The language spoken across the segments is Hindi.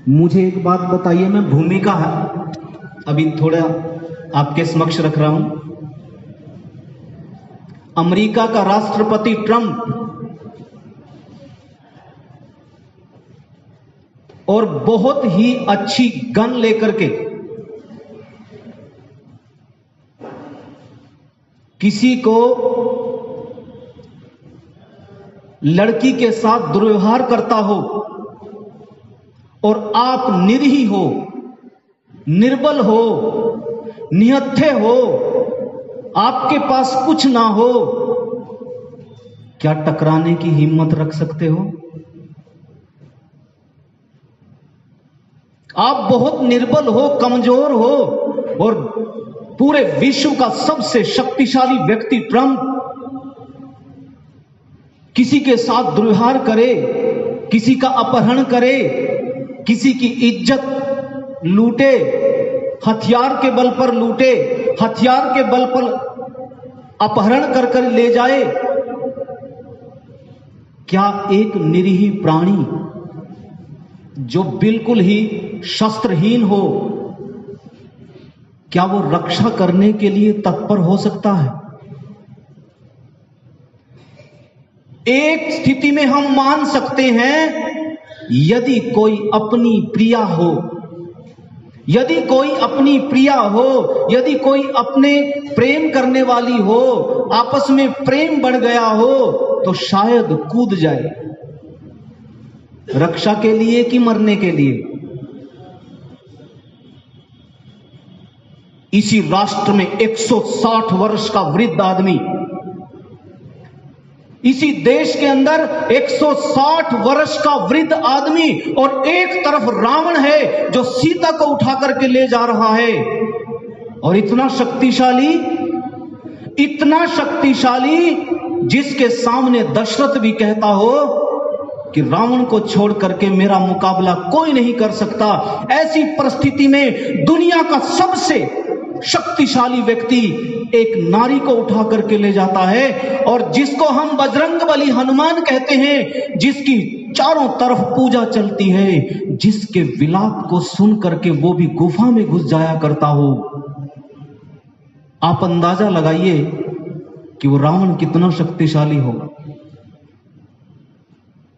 मुझे एक बात बताइए, मैं भूमिका अभी थोड़ा आपके समक्ष रख रहा हूं। अमेरिका का राष्ट्रपति ट्रंप और बहुत ही अच्छी गन लेकर के किसी को लड़की के साथ दुर्व्यवहार करता हो और आप निरीह हो, निर्बल हो, निहत्थे हो, आपके पास कुछ ना हो, क्या टकराने की हिम्मत रख सकते हो? आप बहुत निर्बल हो, कमजोर हो और पूरे विश्व का सबसे शक्तिशाली व्यक्ति ट्रंप किसी के साथ दुर्व्यवहार करे, किसी का अपहरण करे, किसी की इज्जत लूटे, हथियार के बल पर लूटे, हथियार के बल पर अपहरण कर कर ले जाए। क्या एक निरीह प्राणी जो बिल्कुल ही शस्त्रहीन हो, क्या वो रक्षा करने के लिए तत्पर हो सकता है? एक स्थिति में हम मान सकते हैं, यदि कोई अपनी प्रिया हो, यदि कोई अपनी प्रिया हो, यदि कोई अपने प्रेम करने वाली हो, आपस में प्रेम बढ़ गया हो, तो शायद कूद जाए रक्षा के लिए कि मरने के लिए। इसी राष्ट्र में 160 वर्ष का वृद्ध आदमी, इसी देश के अंदर 160 वर्ष का वृद्ध आदमी, और एक तरफ रावण है जो सीता को उठा करके ले जा रहा है, और इतना शक्तिशाली जिसके सामने दशरथ भी कहता हो कि रावण को छोड़ करके मेरा मुकाबला कोई नहीं कर सकता। ऐसी परिस्थिति में दुनिया का सबसे शक्तिशाली व्यक्ति एक नारी को उठा करके ले जाता है, और जिसको हम बजरंगबली हनुमान कहते हैं, जिसकी चारों तरफ पूजा चलती है, जिसके विलाप को सुन करके वो भी गुफा में घुस जाया करता हो। आप अंदाजा लगाइए कि वो रावण कितना शक्तिशाली होगा।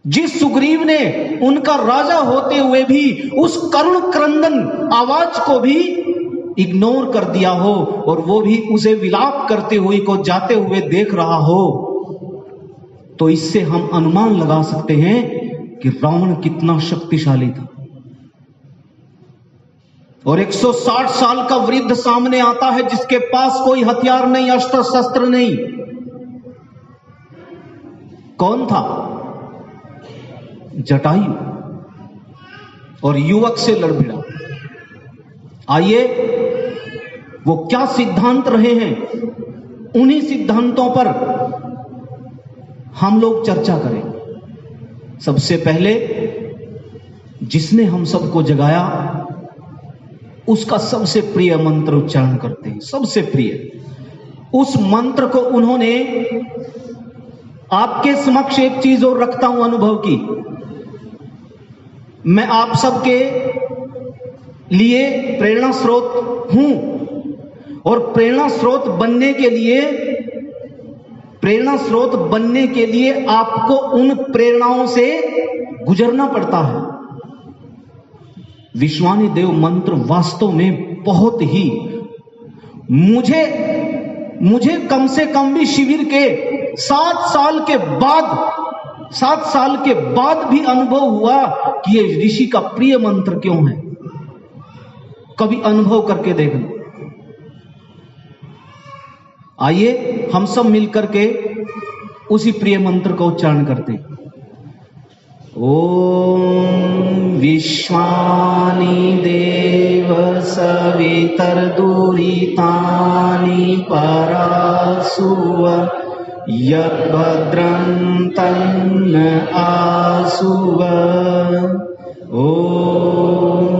जिस सुग्रीव ने उनका राजा होते हुए भी उस करुण क्रंदन आवाज को भी इग्नोर कर दिया हो, और वो भी उसे विलाप करते हुए को जाते हुए देख रहा हो, तो इससे हम अनुमान लगा सकते हैं कि रावण कितना शक्तिशाली था। और 160 साल का वृद्ध सामने आता है जिसके पास कोई हथियार नहीं, अस्त्र शस्त्र नहीं। कौन था? जटायु, और युवक से लड़ भिड़ा। आइए, वो क्या सिद्धांत रहे हैं, उन्हीं सिद्धांतों पर हम लोग चर्चा करें। सबसे पहले जिसने हम सबको जगाया, उसका सबसे प्रिय मंत्र उच्चारण करते हैं। सबसे प्रिय उस मंत्र को उन्होंने, आपके समक्ष एक चीज और रखता हूं अनुभव की, मैं आप सबके लिए प्रेरणा स्रोत हूं, और प्रेरणा स्रोत बनने के लिए आपको उन प्रेरणाओं से गुजरना पड़ता है। विश्वानी देव मंत्र वास्तव में बहुत ही, मुझे कम से कम भी शिविर के 7 साल के बाद भी अनुभव हुआ कि ये ऋषि का प्रिय मंत्र क्यों है। कभी अनुभव करके देखना। आइए हम सब मिलकर के उसी प्रिय मंत्र का उच्चारण करते हैं। ओम विश्वानि देव सवितर्दुरितानि परासुव यद्भद्रं तन्न आसुव। ओम।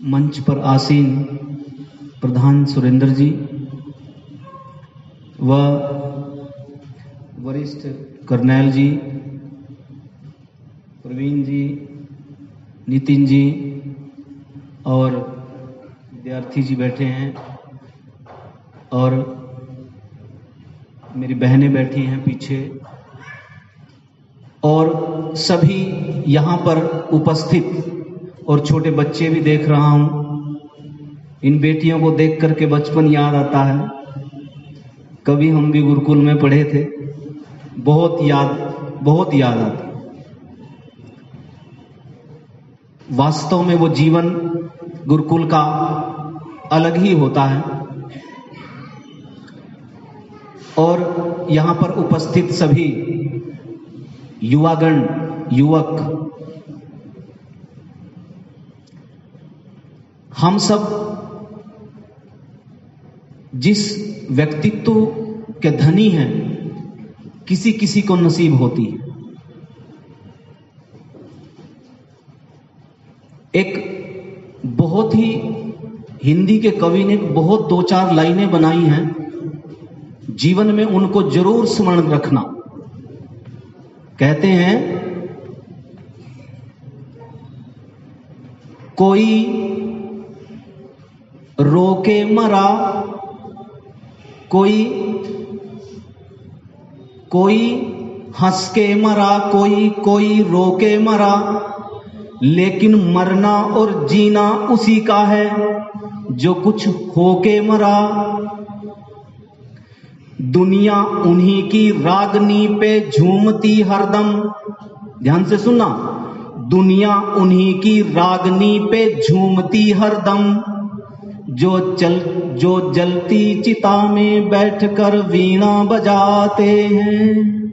मंच पर आसीन प्रधान सुरेंद्र जी व वरिष्ठ कर्नैल जी, नवीन जी, नितिन जी और विद्यार्थी जी बैठे हैं और मेरी बहनें बैठी हैं पीछे और सभी यहाँ पर उपस्थित और छोटे बच्चे भी देख रहा हूँ। इन बेटियों को देख करके बचपन याद आता है। कभी हम भी गुरुकुल में पढ़े थे। बहुत याद आती। वास्तव में वो जीवन गुरुकुल का अलग ही होता है। और यहाँ पर उपस्थित सभी युवागण, युवक, हम सब जिस व्यक्तित्व के धनी हैं, किसी किसी को नसीब होती है। एक बहुत ही हिंदी के कवि ने बहुत 2-4 लाइनें बनाई हैं, जीवन में उनको जरूर स्मरण रखना। कहते हैं, कोई रोके मरा, कोई हंस के मरा, कोई रोके मरा, लेकिन मरना और जीना उसी का है जो कुछ होके मरा। दुनिया उन्हीं की रागनी पे झूमती हरदम। ध्यान से सुनना, दुनिया उन्हीं की रागनी पे झूमती हरदम, जो जलती चिता में बैठकर वीणा बजाते हैं।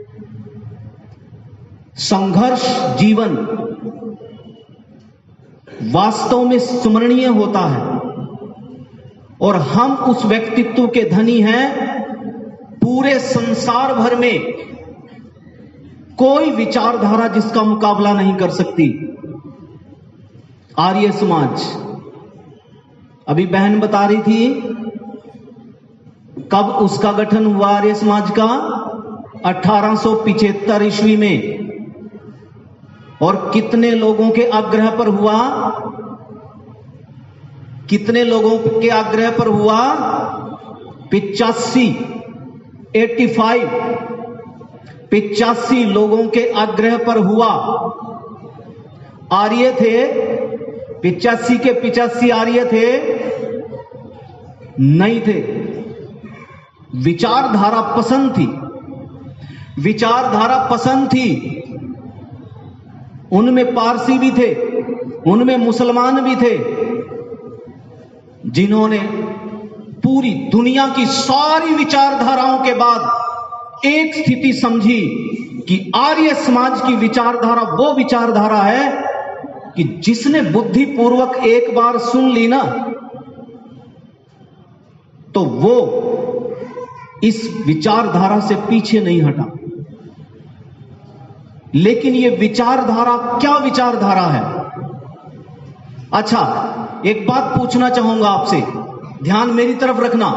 संघर्ष जीवन वास्तव में स्मरणीय होता है और हम उस व्यक्तित्व के धनी हैं। पूरे संसार भर में कोई विचारधारा जिसका मुकाबला नहीं कर सकती। आर्य समाज, अभी बहन बता रही थी कब उसका गठन हुआ आर्य समाज का, 1875 ईस्वी में। और कितने लोगों के आग्रह पर हुआ? कितने लोगों के आग्रह पर हुआ? 85 लोगों के आग्रह पर हुआ। आर्य थे 85 के 85 आर्य थे? नहीं थे। विचारधारा पसंद थी, विचारधारा पसंद थी। उनमें पारसी भी थे, उनमें मुसलमान भी थे, जिन्होंने पूरी दुनिया की सारी विचारधाराओं के बाद एक स्थिति समझी कि आर्य समाज की विचारधारा वो विचारधारा है कि जिसने बुद्धिपूर्वक एक बार सुन ली ना, तो वो इस विचारधारा से पीछे नहीं हटा। लेकिन ये विचारधारा क्या विचारधारा है? अच्छा, एक बात पूछना चाहूंगा आपसे, ध्यान मेरी तरफ रखना।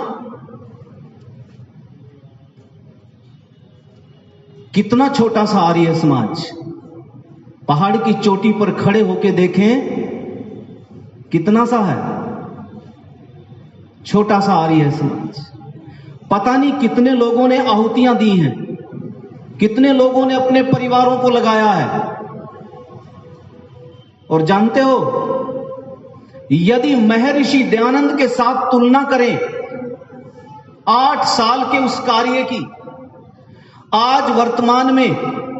कितना छोटा सा आर्य समाज, पहाड़ की चोटी पर खड़े होकर देखें, कितना सा है छोटा सा आर्य समाज। पता नहीं कितने लोगों ने आहुतियां दी हैं, कितने लोगों ने अपने परिवारों को लगाया है। और जानते हो, यदि महर्षि दयानंद के साथ तुलना करें 8 साल के उस कार्य की, आज वर्तमान में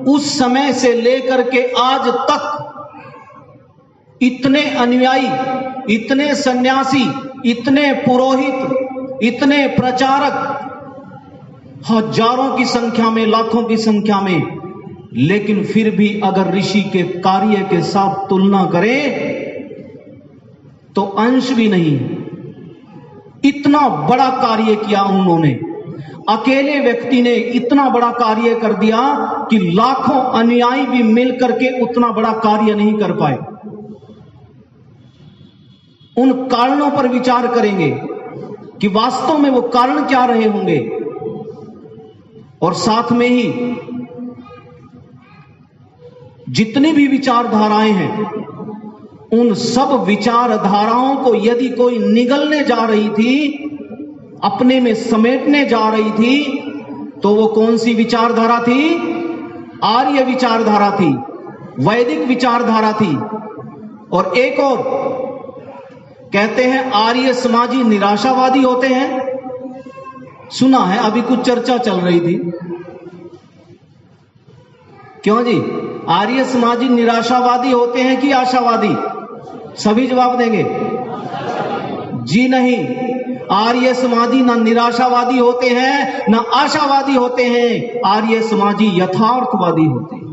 उस समय से लेकर के आज तक इतने अनुयायी, इतने सन्यासी, इतने पुरोहित, इतने प्रचारक, हजारों की संख्या में, लाखों की संख्या में, लेकिन फिर भी अगर ऋषि के कार्य के साथ तुलना करें तो अंश भी नहीं। इतना बड़ा कार्य किया उन्होंने, अकेले व्यक्ति ने इतना बड़ा कार्य कर दिया कि लाखों अनुयायी भी मिलकर के उतना बड़ा कार्य नहीं कर पाए। उन कारणों पर विचार करेंगे कि वास्तव में वो कारण क्या रहे होंगे। और साथ में ही जितनी भी विचारधाराएं हैं, उन सब विचारधाराओं को यदि कोई निगलने जा रही थी, अपने में समेटने जा रही थी, तो वो कौन सी विचारधारा थी? आर्य विचारधारा थी, वैदिक विचारधारा थी। और एक और कहते हैं आर्य समाजी निराशावादी होते हैं। सुना है, अभी कुछ चर्चा चल रही थी। क्यों जी? आर्य समाजी निराशावादी होते हैं कि आशावादी? सभी जवाब देंगे। जी नहीं, आर्य समाजी ना निराशावादी होते हैं ना आशावादी होते हैं। आर्य समाजी यथार्थवादी होते हैं।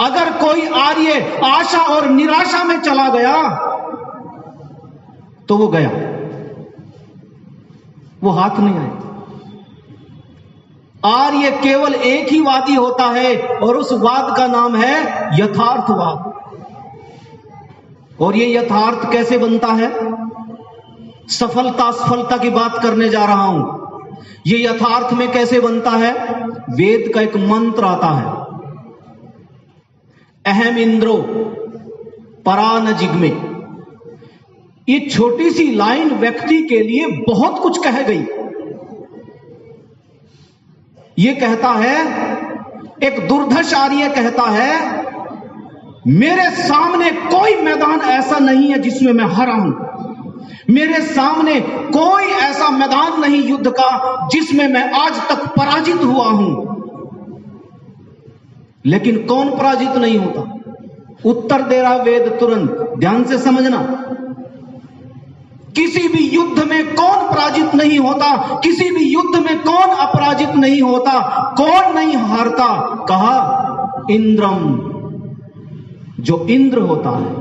अगर कोई आर्य आशा और निराशा में चला गया तो वो गया, वो हाथ नहीं आए। आर्य केवल एक ही वादी होता है और उस वाद का नाम है यथार्थवाद। और ये यथार्थ कैसे बनता है? सफलता असफलता की बात करने जा रहा हूं। ये यथार्थ में कैसे बनता है? वेद का एक मंत्र आता है, अहम इंद्रो परा न जिग्मे। ये छोटी सी लाइन व्यक्ति के लिए बहुत कुछ कह गई। ये कहता है, एक दुर्धर्ष आर्य कहता है, मेरे सामने कोई मैदान ऐसा नहीं है जिसमें मैं हारा हूं। मेरे सामने कोई ऐसा मैदान नहीं युद्ध का जिसमें मैं आज तक पराजित हुआ हूं। लेकिन कौन पराजित नहीं होता? उत्तर दे रहा वेद तुरंत, ध्यान से समझना। किसी भी युद्ध में कौन पराजित नहीं होता? किसी भी युद्ध में कौन अपराजित नहीं होता? कौन नहीं हारता? कहा इंद्रम, जो इंद्र होता है।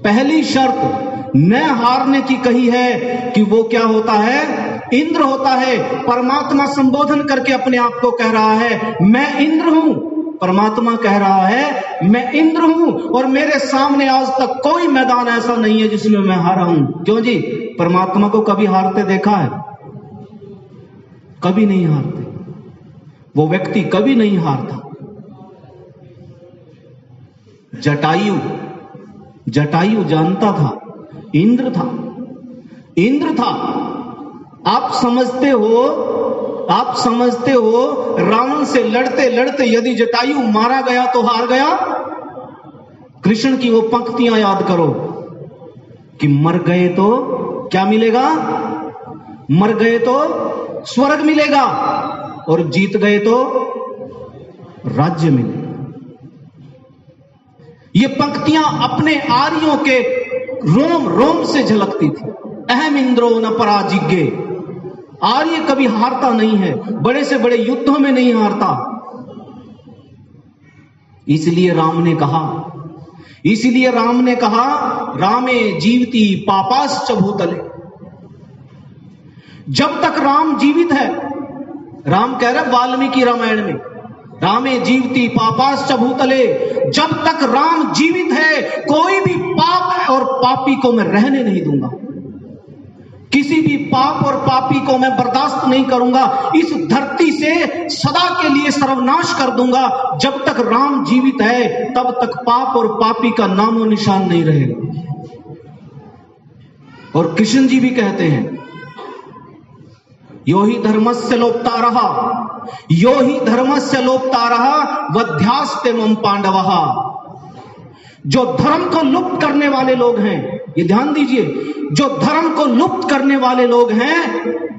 पहली शर्त न हारने की कही है कि वो क्या होता है? इंद्र होता है। परमात्मा संबोधन करके अपने आप को कह रहा है, मैं इंद्र हूं। परमात्मा कह रहा है, मैं इंद्र हूं और मेरे सामने आज तक कोई मैदान ऐसा नहीं है जिसमें मैं हारा हूं। क्यों जी? परमात्मा को कभी हारते देखा है? कभी नहीं हारते। वो व्यक्ति कभी नहीं हारता। जटायु जानता था, इंद्र था, इंद्र था। आप समझते हो रावण से लड़ते लड़ते यदि जटायु मारा गया तो हार गया? कृष्ण की वो पंक्तियां याद करो कि मर गए तो क्या मिलेगा? मर गए तो स्वर्ग मिलेगा और जीत गए तो राज्य मिलेगा। ये पंक्तियां अपने आर्यों के रोम रोम से झलकती थी। अहम इंद्रो न पराजिज्ञे। आर्य कभी हारता नहीं है, बड़े से बड़े युद्धों में नहीं हारता। इसलिए राम ने कहा रामे जीवती पापाश्च भूतले। जब तक राम जीवित है, राम कह रहे वाल्मीकि रामायण में, रामे जीवती पापाश्च भूतले। जब तक राम जीवित है, कोई भी पाप और पापी को मैं रहने नहीं दूंगा। किसी भी पाप और पापी को मैं बर्दाश्त नहीं करूंगा। इस धरती से सदा के लिए सर्वनाश कर दूंगा। जब तक राम जीवित है, तब तक पाप और पापी का नामो निशान नहीं रहेगा। और कृष्ण जी भी कहते हैं, यो ही धर्मस्य लोप्ता रहा, यो ही धर्मस्य लोप्ता रहा वध्यास्ते मम पांडवः। जो धर्म को लुप्त करने वाले लोग हैं, ये ध्यान दीजिए, जो धर्म को लुप्त करने वाले लोग हैं,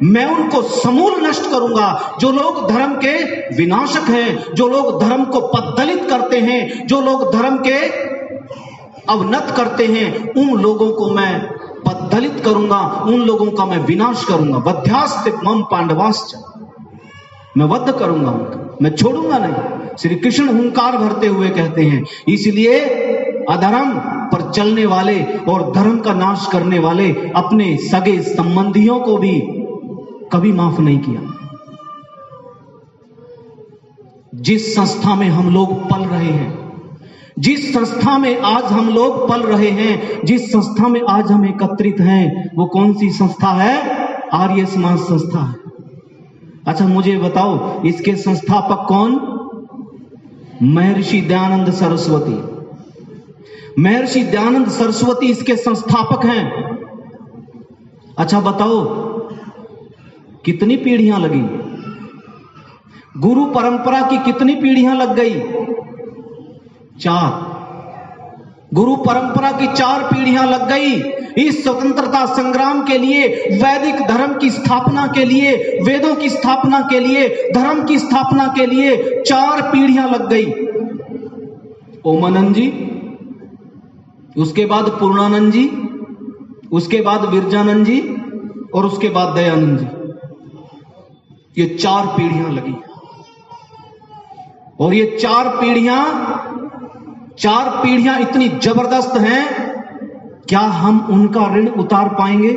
मैं उनको समूल नष्ट करूंगा। जो लोग धर्म के विनाशक हैं, जो लोग धर्म को पद्दलित करते हैं, जो लोग धर्म के अवनत करते हैं, उन लोगों को मैं पद्दलित करूंगा, उन लोगों का मैं विनाश करूंगा। वध्यास्ते मम पांडवाश्च, मैं वध करूंगा उनका, मैं छोड़ूंगा नहीं। श्री कृष्ण हुंकार भरते हुए कहते हैं। इसलिए अधर्म पर चलने वाले और धर्म का नाश करने वाले अपने सगे संबंधियों को भी कभी माफ नहीं किया। जिस संस्था में हम लोग पल रहे हैं, जिस संस्था में आज हम लोग पल रहे हैं, जिस संस्था में आज हम एकत्रित हैं, वो कौन सी संस्था है? आर्य समाज संस्था है। अच्छा मुझे बताओ, इसके संस्थापक कौन? महर्षि दयानंद सरस्वती। महर्षि दयानंद सरस्वती इसके संस्थापक हैं। अच्छा बताओ कितनी पीढ़ियां लगी? गुरु परंपरा की कितनी पीढ़ियां लग गई? 4। गुरु परंपरा की 4 पीढ़ियां लग गई। इस स्वतंत्रता संग्राम के लिए, वैदिक धर्म की स्थापना के लिए, वेदों की स्थापना के लिए, धर्म की स्थापना के लिए 4 पीढ़ियां लग गई। ओमानंद जी, उसके बाद पूर्णानंद जी, उसके बाद विरजानंद जी और उसके बाद दयानंद जी। ये 4 पीढ़ियां लगी और ये 4 पीढ़ियां इतनी जबरदस्त हैं, क्या हम उनका ऋण उतार पाएंगे?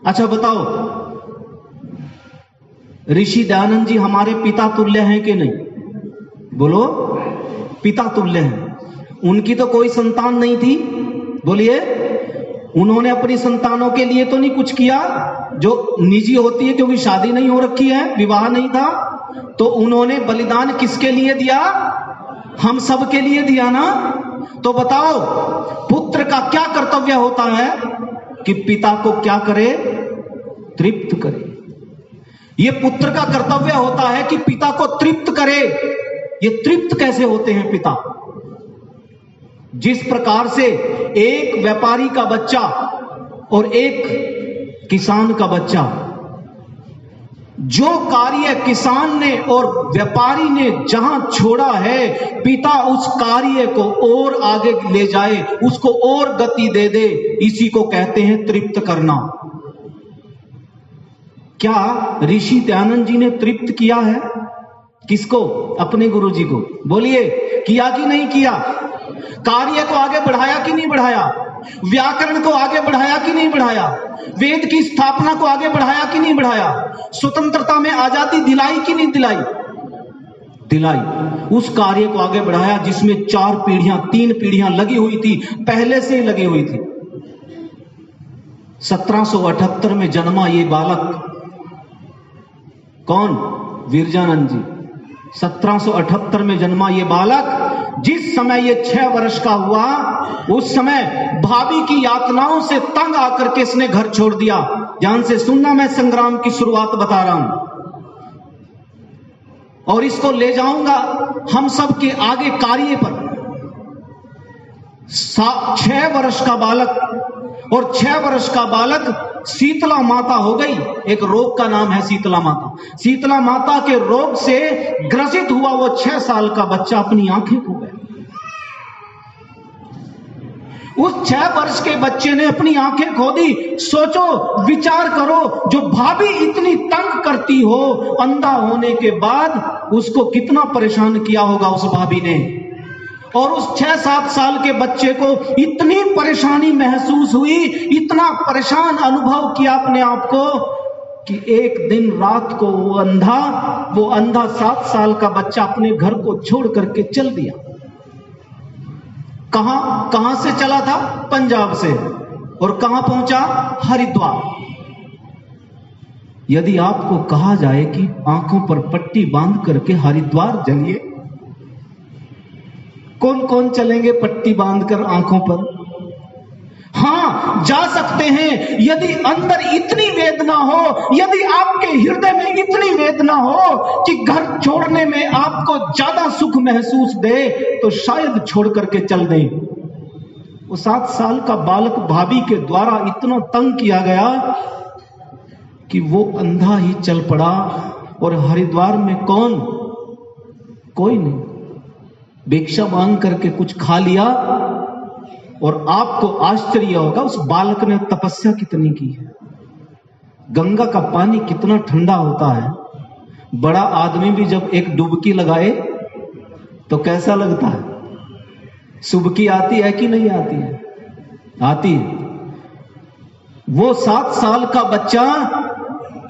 अच्छा बताओ, ऋषि दयानंद जी हमारे पिता तुल्य हैं कि नहीं? बोलो, पिता तुल्य हैं। उनकी तो कोई संतान नहीं थी, बोलिए। उन्होंने अपनी संतानों के लिए तो नहीं कुछ किया जो निजी होती है, क्योंकि शादी नहीं हो रखी है, विवाह नहीं था, तो उन्होंने बलिदान किसके लिए दिया? हम सब के लिए दिया ना। तो बताओ, पुत्र का क्या कर्तव्य होता है कि पिता को क्या करे? तृप्त करे। ये पुत्र का कर्तव्य होता है कि पिता को तृप्त करे। ये तृप्त कैसे होते हैं पिता? जिस प्रकार से एक व्यापारी का बच्चा और एक किसान का बच्चा, जो कार्य किसान ने और व्यापारी ने जहां छोड़ा है, पिता उस कार्य को और आगे ले जाए, उसको और गति दे दे, इसी को कहते हैं तृप्त करना। क्या ऋषि दयानंद जी ने तृप्त किया है? किसको? अपने गुरु जी को। बोलिए, किया कि नहीं किया? कार्य को आगे बढ़ाया कि नहीं बढ़ाया? व्याकरण को आगे बढ़ाया कि नहीं बढ़ाया? वेद की स्थापना को आगे बढ़ाया कि नहीं बढ़ाया? स्वतंत्रता में आजादी दिलाई कि नहीं दिलाई? दिलाई। उस कार्य को आगे बढ़ाया जिसमें 4 पीढ़ियां, 3 पीढ़ियां लगी हुई थी, पहले से ही लगी हुई थी। 1778 में जन्मा ये बालक, कौन? विरजानंद जी। 1778 में जन्मा ये बालक, जिस समय ये 6 वर्ष का हुआ, उस समय भाभी की यातनाओं से तंग आकर के इसने घर छोड़ दिया। ध्यान से सुनना, मैं संग्राम की शुरुआत बता रहा हूं और इसको ले जाऊंगा हम सब के आगे कार्य पर। 6 वर्ष का बालक, और 6 वर्ष का बालक शीतला माता हो गई। एक रोग का नाम है शीतला माता। शीतला माता के रोग से ग्रसित हुआ वो 6 साल का बच्चा अपनी आंखें खो गया। उस 6 वर्ष के बच्चे ने अपनी आंखें खो दी। सोचो, विचार करो, जो भाभी इतनी तंग करती हो, अंधा होने के बाद उसको कितना परेशान किया होगा उस भाभी ने। और उस 6-7 साल के बच्चे को इतनी परेशानी महसूस हुई, इतना परेशान अनुभव किया अपने आप को, कि एक दिन रात को वो अंधा 7 साल का बच्चा अपने घर को छोड़ करके चल दिया। कहां से चला था? पंजाब से। और कहां पहुंचा? हरिद्वार। यदि आपको कहा जाए कि आंखों पर पट्टी बांध करके हरिद्वार जाइए, कौन कौन चलेंगे पट्टी बांधकर आंखों पर? हां, जा सकते हैं, यदि अंदर इतनी वेदना हो, यदि आपके हृदय में इतनी वेदना हो कि घर छोड़ने में आपको ज्यादा सुख महसूस दे, तो शायद छोड़ करके चल दें। वो 7 साल का बालक भाभी के द्वारा इतना तंग किया गया कि वो अंधा ही चल पड़ा। और हरिद्वार में कौन? कोई नहीं। भिक्षा मांग करके कुछ खा लिया। और आपको आश्चर्य होगा, उस बालक ने तपस्या कितनी की है। गंगा का पानी कितना ठंडा होता है। बड़ा आदमी भी जब एक डुबकी लगाए तो कैसा लगता है? सुबकी आती है कि नहीं आती है? आती है। वो 7 साल का बच्चा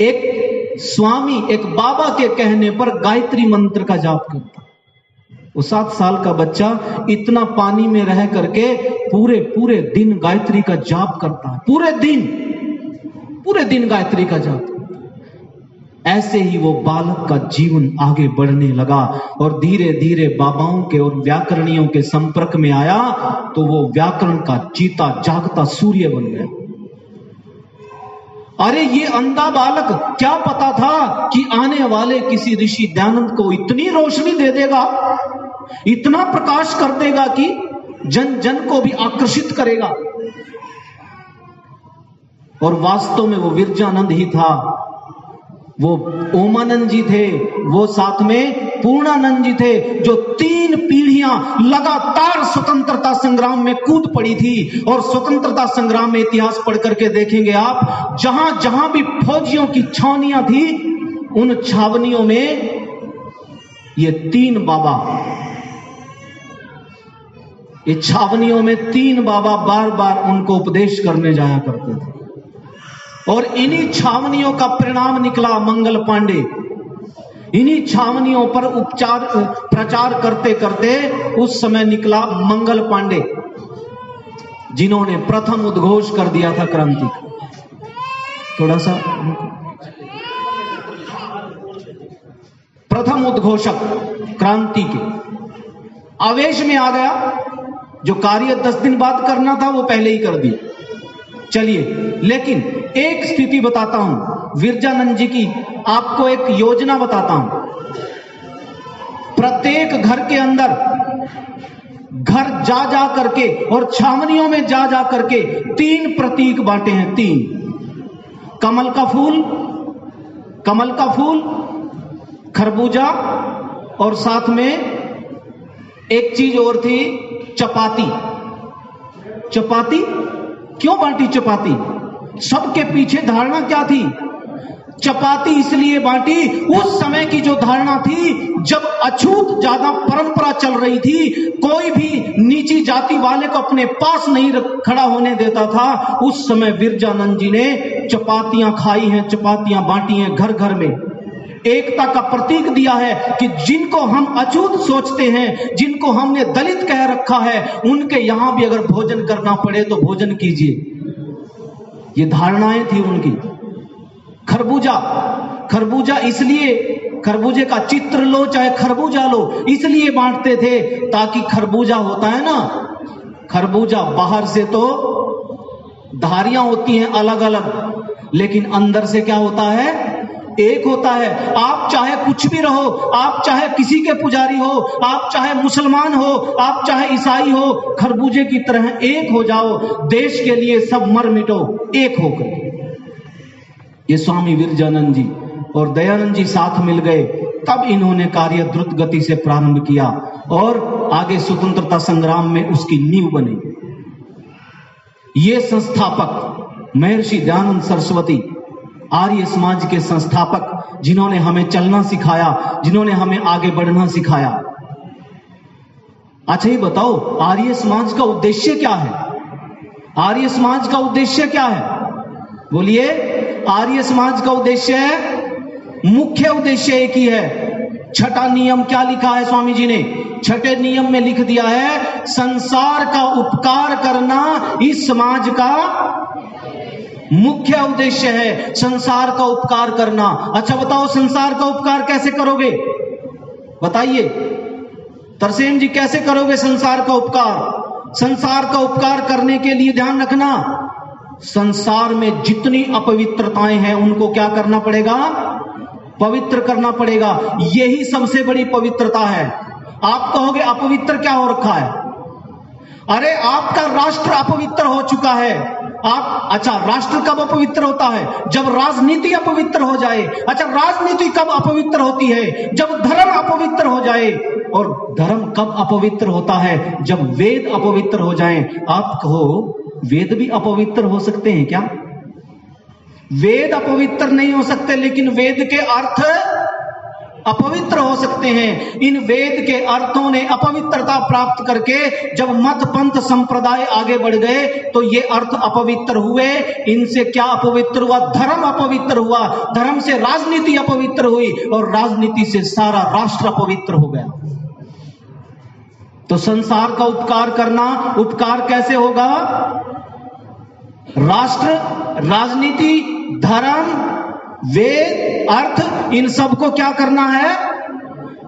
एक स्वामी, एक बाबा के कहने पर गायत्री मंत्र का जाप करता। वो 7 साल का बच्चा इतना पानी में रह करके पूरे दिन गायत्री का जाप करता है। पूरे दिन गायत्री का जाप। ऐसे ही वो बालक का जीवन आगे बढ़ने लगा और धीरे धीरे बाबाओं के और व्याकरणियों के संपर्क में आया तो वो व्याकरण का जीता जागता सूर्य बन गया। अरे ये अंधा बालक क्या पता था कि आने वाले किसी ऋषि दयानंद को इतनी रोशनी दे देगा, इतना प्रकाश कर देगा कि जन जन को भी आकर्षित करेगा। और वास्तव में वो विरजानंद ही था, वो ओमानंद जी थे, वो साथ में पूर्णानंद जी थे, जो 3 पीढ़ियां लगातार स्वतंत्रता संग्राम में कूद पड़ी थी। और स्वतंत्रता संग्राम में इतिहास पढ़ करके देखेंगे आप, जहां जहां भी फौजियों की छावनियां थी, उन छावनियों में ये 3 बाबा, ये छावनियों में 3 बाबा बार बार उनको उपदेश करने जाया करते थे। और इन्हीं छावनियों का परिणाम निकला मंगल पांडे। इन्हीं छावनियों पर प्रचार करते करते उस समय निकला मंगल पांडे, जिन्होंने प्रथम उद्घोष कर दिया था क्रांति का। थोड़ा सा प्रथम उद्घोषक क्रांति के आवेश में आ गया। जो कार्य 10 दिन बाद करना था वो पहले ही कर दिया। चलिए, लेकिन एक स्थिति बताता हूं विरजानंद जी की, आपको एक योजना बताता हूं। प्रत्येक घर के अंदर घर जा जा करके और छावनियों में जा जा करके 3 प्रतीक बांटे हैं। 3 कमल का फूल, खरबूजा, और साथ में एक चीज और थी, चपाती। चपाती क्यों बांटी? चपाती सबके पीछे धारणा क्या थी? चपाती इसलिए बांटी, उस समय की जो धारणा थी, जब अछूत ज्यादा परंपरा चल रही थी, कोई भी नीची जाति वाले को अपने पास नहीं खड़ा होने देता था। उस समय विरजानंद जी ने चपातियां खाई हैं, चपातियां बांटी हैं घर घर में। एकता का प्रतीक दिया है कि जिनको हम अछूत सोचते हैं, जिनको हमने दलित कह रखा है, उनके यहां भी अगर भोजन करना पड़े तो भोजन कीजिए। ये धारणाएं थी उनकी। खरबूजा इसलिए, खरबूजे का चित्र लो चाहे खरबूजा लो, इसलिए बांटते थे ताकि खरबूजा होता है ना, खरबूजा बाहर से तो धारियां होती हैं अलग अलग, लेकिन अंदर से क्या होता है? एक होता है। आप चाहे कुछ भी रहो, आप चाहे किसी के पुजारी हो, आप चाहे मुसलमान हो, आप चाहे ईसाई हो, खरबूजे की तरह एक हो जाओ। देश के लिए सब मर मिटो एक होकर। ये स्वामी विरजानंद जी और दयानंद जी साथ मिल गए, तब इन्होंने कार्य द्रुत गति से प्रारंभ किया और आगे स्वतंत्रता संग्राम में उसकी नींव बनी। ये संस्थापक महर्षि दयानंद सरस्वती, आर्य समाज के संस्थापक, जिन्होंने हमें चलना सिखाया, जिन्होंने हमें आगे बढ़ना सिखाया। अच्छा ये बताओ, आर्य समाज का उद्देश्य क्या है? आर्य समाज का उद्देश्य क्या है? बोलिए। आर्य समाज का उद्देश्य है, मुख्य उद्देश्य एक ही है। 6ठा नियम क्या लिखा है स्वामी जी ने? 6ठे नियम में लिख दिया है, संसार का उपकार करना इस समाज का मुख्य उद्देश्य है। संसार का उपकार करना। अच्छा बताओ, संसार का उपकार कैसे करोगे? बताइए तरसेम जी, कैसे करोगे संसार का उपकार? संसार का उपकार करने के लिए ध्यान रखना, संसार में जितनी अपवित्रताएं हैं उनको क्या करना पड़ेगा? पवित्र करना पड़ेगा। यही सबसे बड़ी पवित्रता है। आप कहोगे अपवित्र क्या हो रखा है? अरे आपका राष्ट्र अपवित्र हो चुका है। आप, अच्छा राष्ट्र कब अपवित्र होता है? जब राजनीति अपवित्र हो जाए। अच्छा राजनीति कब अपवित्र होती है? जब धर्म अपवित्र हो जाए। और धर्म कब अपवित्र होता है? जब वेद अपवित्र हो जाएं। आप कहो वेद भी अपवित्र हो सकते हैं क्या? वेद अपवित्र नहीं हो सकते, लेकिन वेद के अर्थ अपवित्र हो सकते हैं। इन वेद के अर्थों ने अपवित्रता प्राप्त करके जब मत पंथ संप्रदाय आगे बढ़ गए तो ये अर्थ अपवित्र हुए। इनसे क्या अपवित्र हुआ? धर्म अपवित्र हुआ। धर्म से राजनीति अपवित्र हुई और राजनीति से सारा राष्ट्र अपवित्र हो गया। तो संसार का उपकार करना, उपकार कैसे होगा? राष्ट्र, राजनीति, धर्म वेद, अर्थ, इन सबको क्या करना है?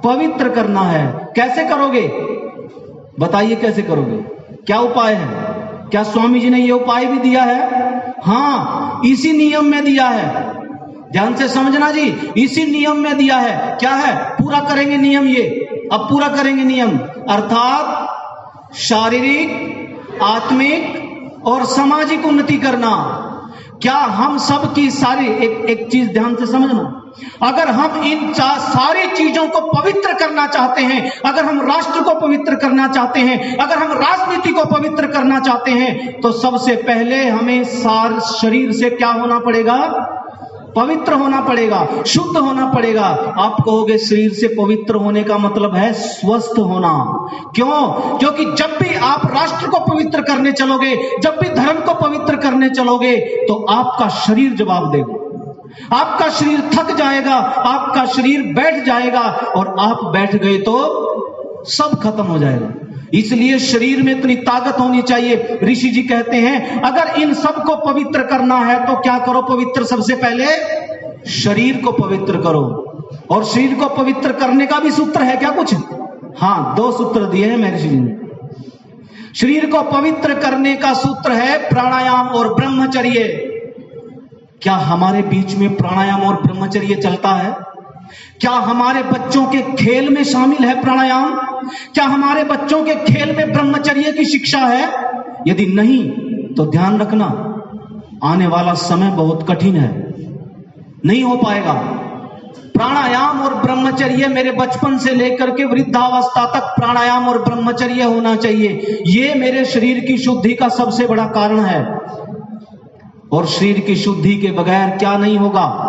पवित्र करना है। कैसे करोगे? बताइए कैसे करोगे? क्या उपाय है? क्या स्वामी जी ने ये उपाय भी दिया है? हाँ, इसी नियम में दिया है। ध्यान से समझना जी, इसी नियम में दिया है। क्या है? पूरा करेंगे नियम ये। अब पूरा करेंगे नियम, अर्थात शारीरिक, आत्मिक और सामाजिक उन्नति करना। क्या हम सब की सारी एक चीज ध्यान से समझना, अगर हम इन सारी चीजों को पवित्र करना चाहते हैं, अगर हम राष्ट्र को पवित्र करना चाहते हैं, अगर हम राजनीति को पवित्र करना चाहते हैं, तो सबसे पहले हमें शरीर से क्या होना पड़ेगा? पवित्र होना पड़ेगा, शुद्ध होना पड़ेगा। आप कहोगे शरीर से पवित्र होने का मतलब है स्वस्थ होना। क्यों? क्योंकि जब भी आप राष्ट्र को पवित्र करने चलोगे, जब भी धर्म को पवित्र करने चलोगे, तो आपका शरीर जवाब देगा। आपका शरीर थक जाएगा, आपका शरीर बैठ जाएगा, और आप बैठ गए तो सब खत्म हो जाएगा। इसलिए शरीर में इतनी ताकत होनी चाहिए। ऋषि जी कहते हैं अगर इन सब को पवित्र करना है तो क्या करो? पवित्र सबसे पहले शरीर को पवित्र करो। और शरीर को पवित्र करने का भी सूत्र है क्या कुछ? हाँ, 2 सूत्र दिए हैं महर्षि जी ने। शरीर को पवित्र करने का सूत्र है प्राणायाम और ब्रह्मचर्य। क्या हमारे बीच में प्राणायाम और ब्रह्मचर्य चलता है? क्या हमारे बच्चों के खेल में शामिल है प्राणायाम? क्या हमारे बच्चों के खेल में ब्रह्मचर्य की शिक्षा है? यदि नहीं तो ध्यान रखना, आने वाला समय बहुत कठिन है, नहीं हो पाएगा। प्राणायाम और ब्रह्मचर्य मेरे बचपन से लेकर के वृद्धावस्था तक प्राणायाम और ब्रह्मचर्य होना चाहिए। ये मेरे शरीर की शुद्धि का सबसे बड़ा कारण है। और शरीर की शुद्धि के बगैर क्या नहीं होगा?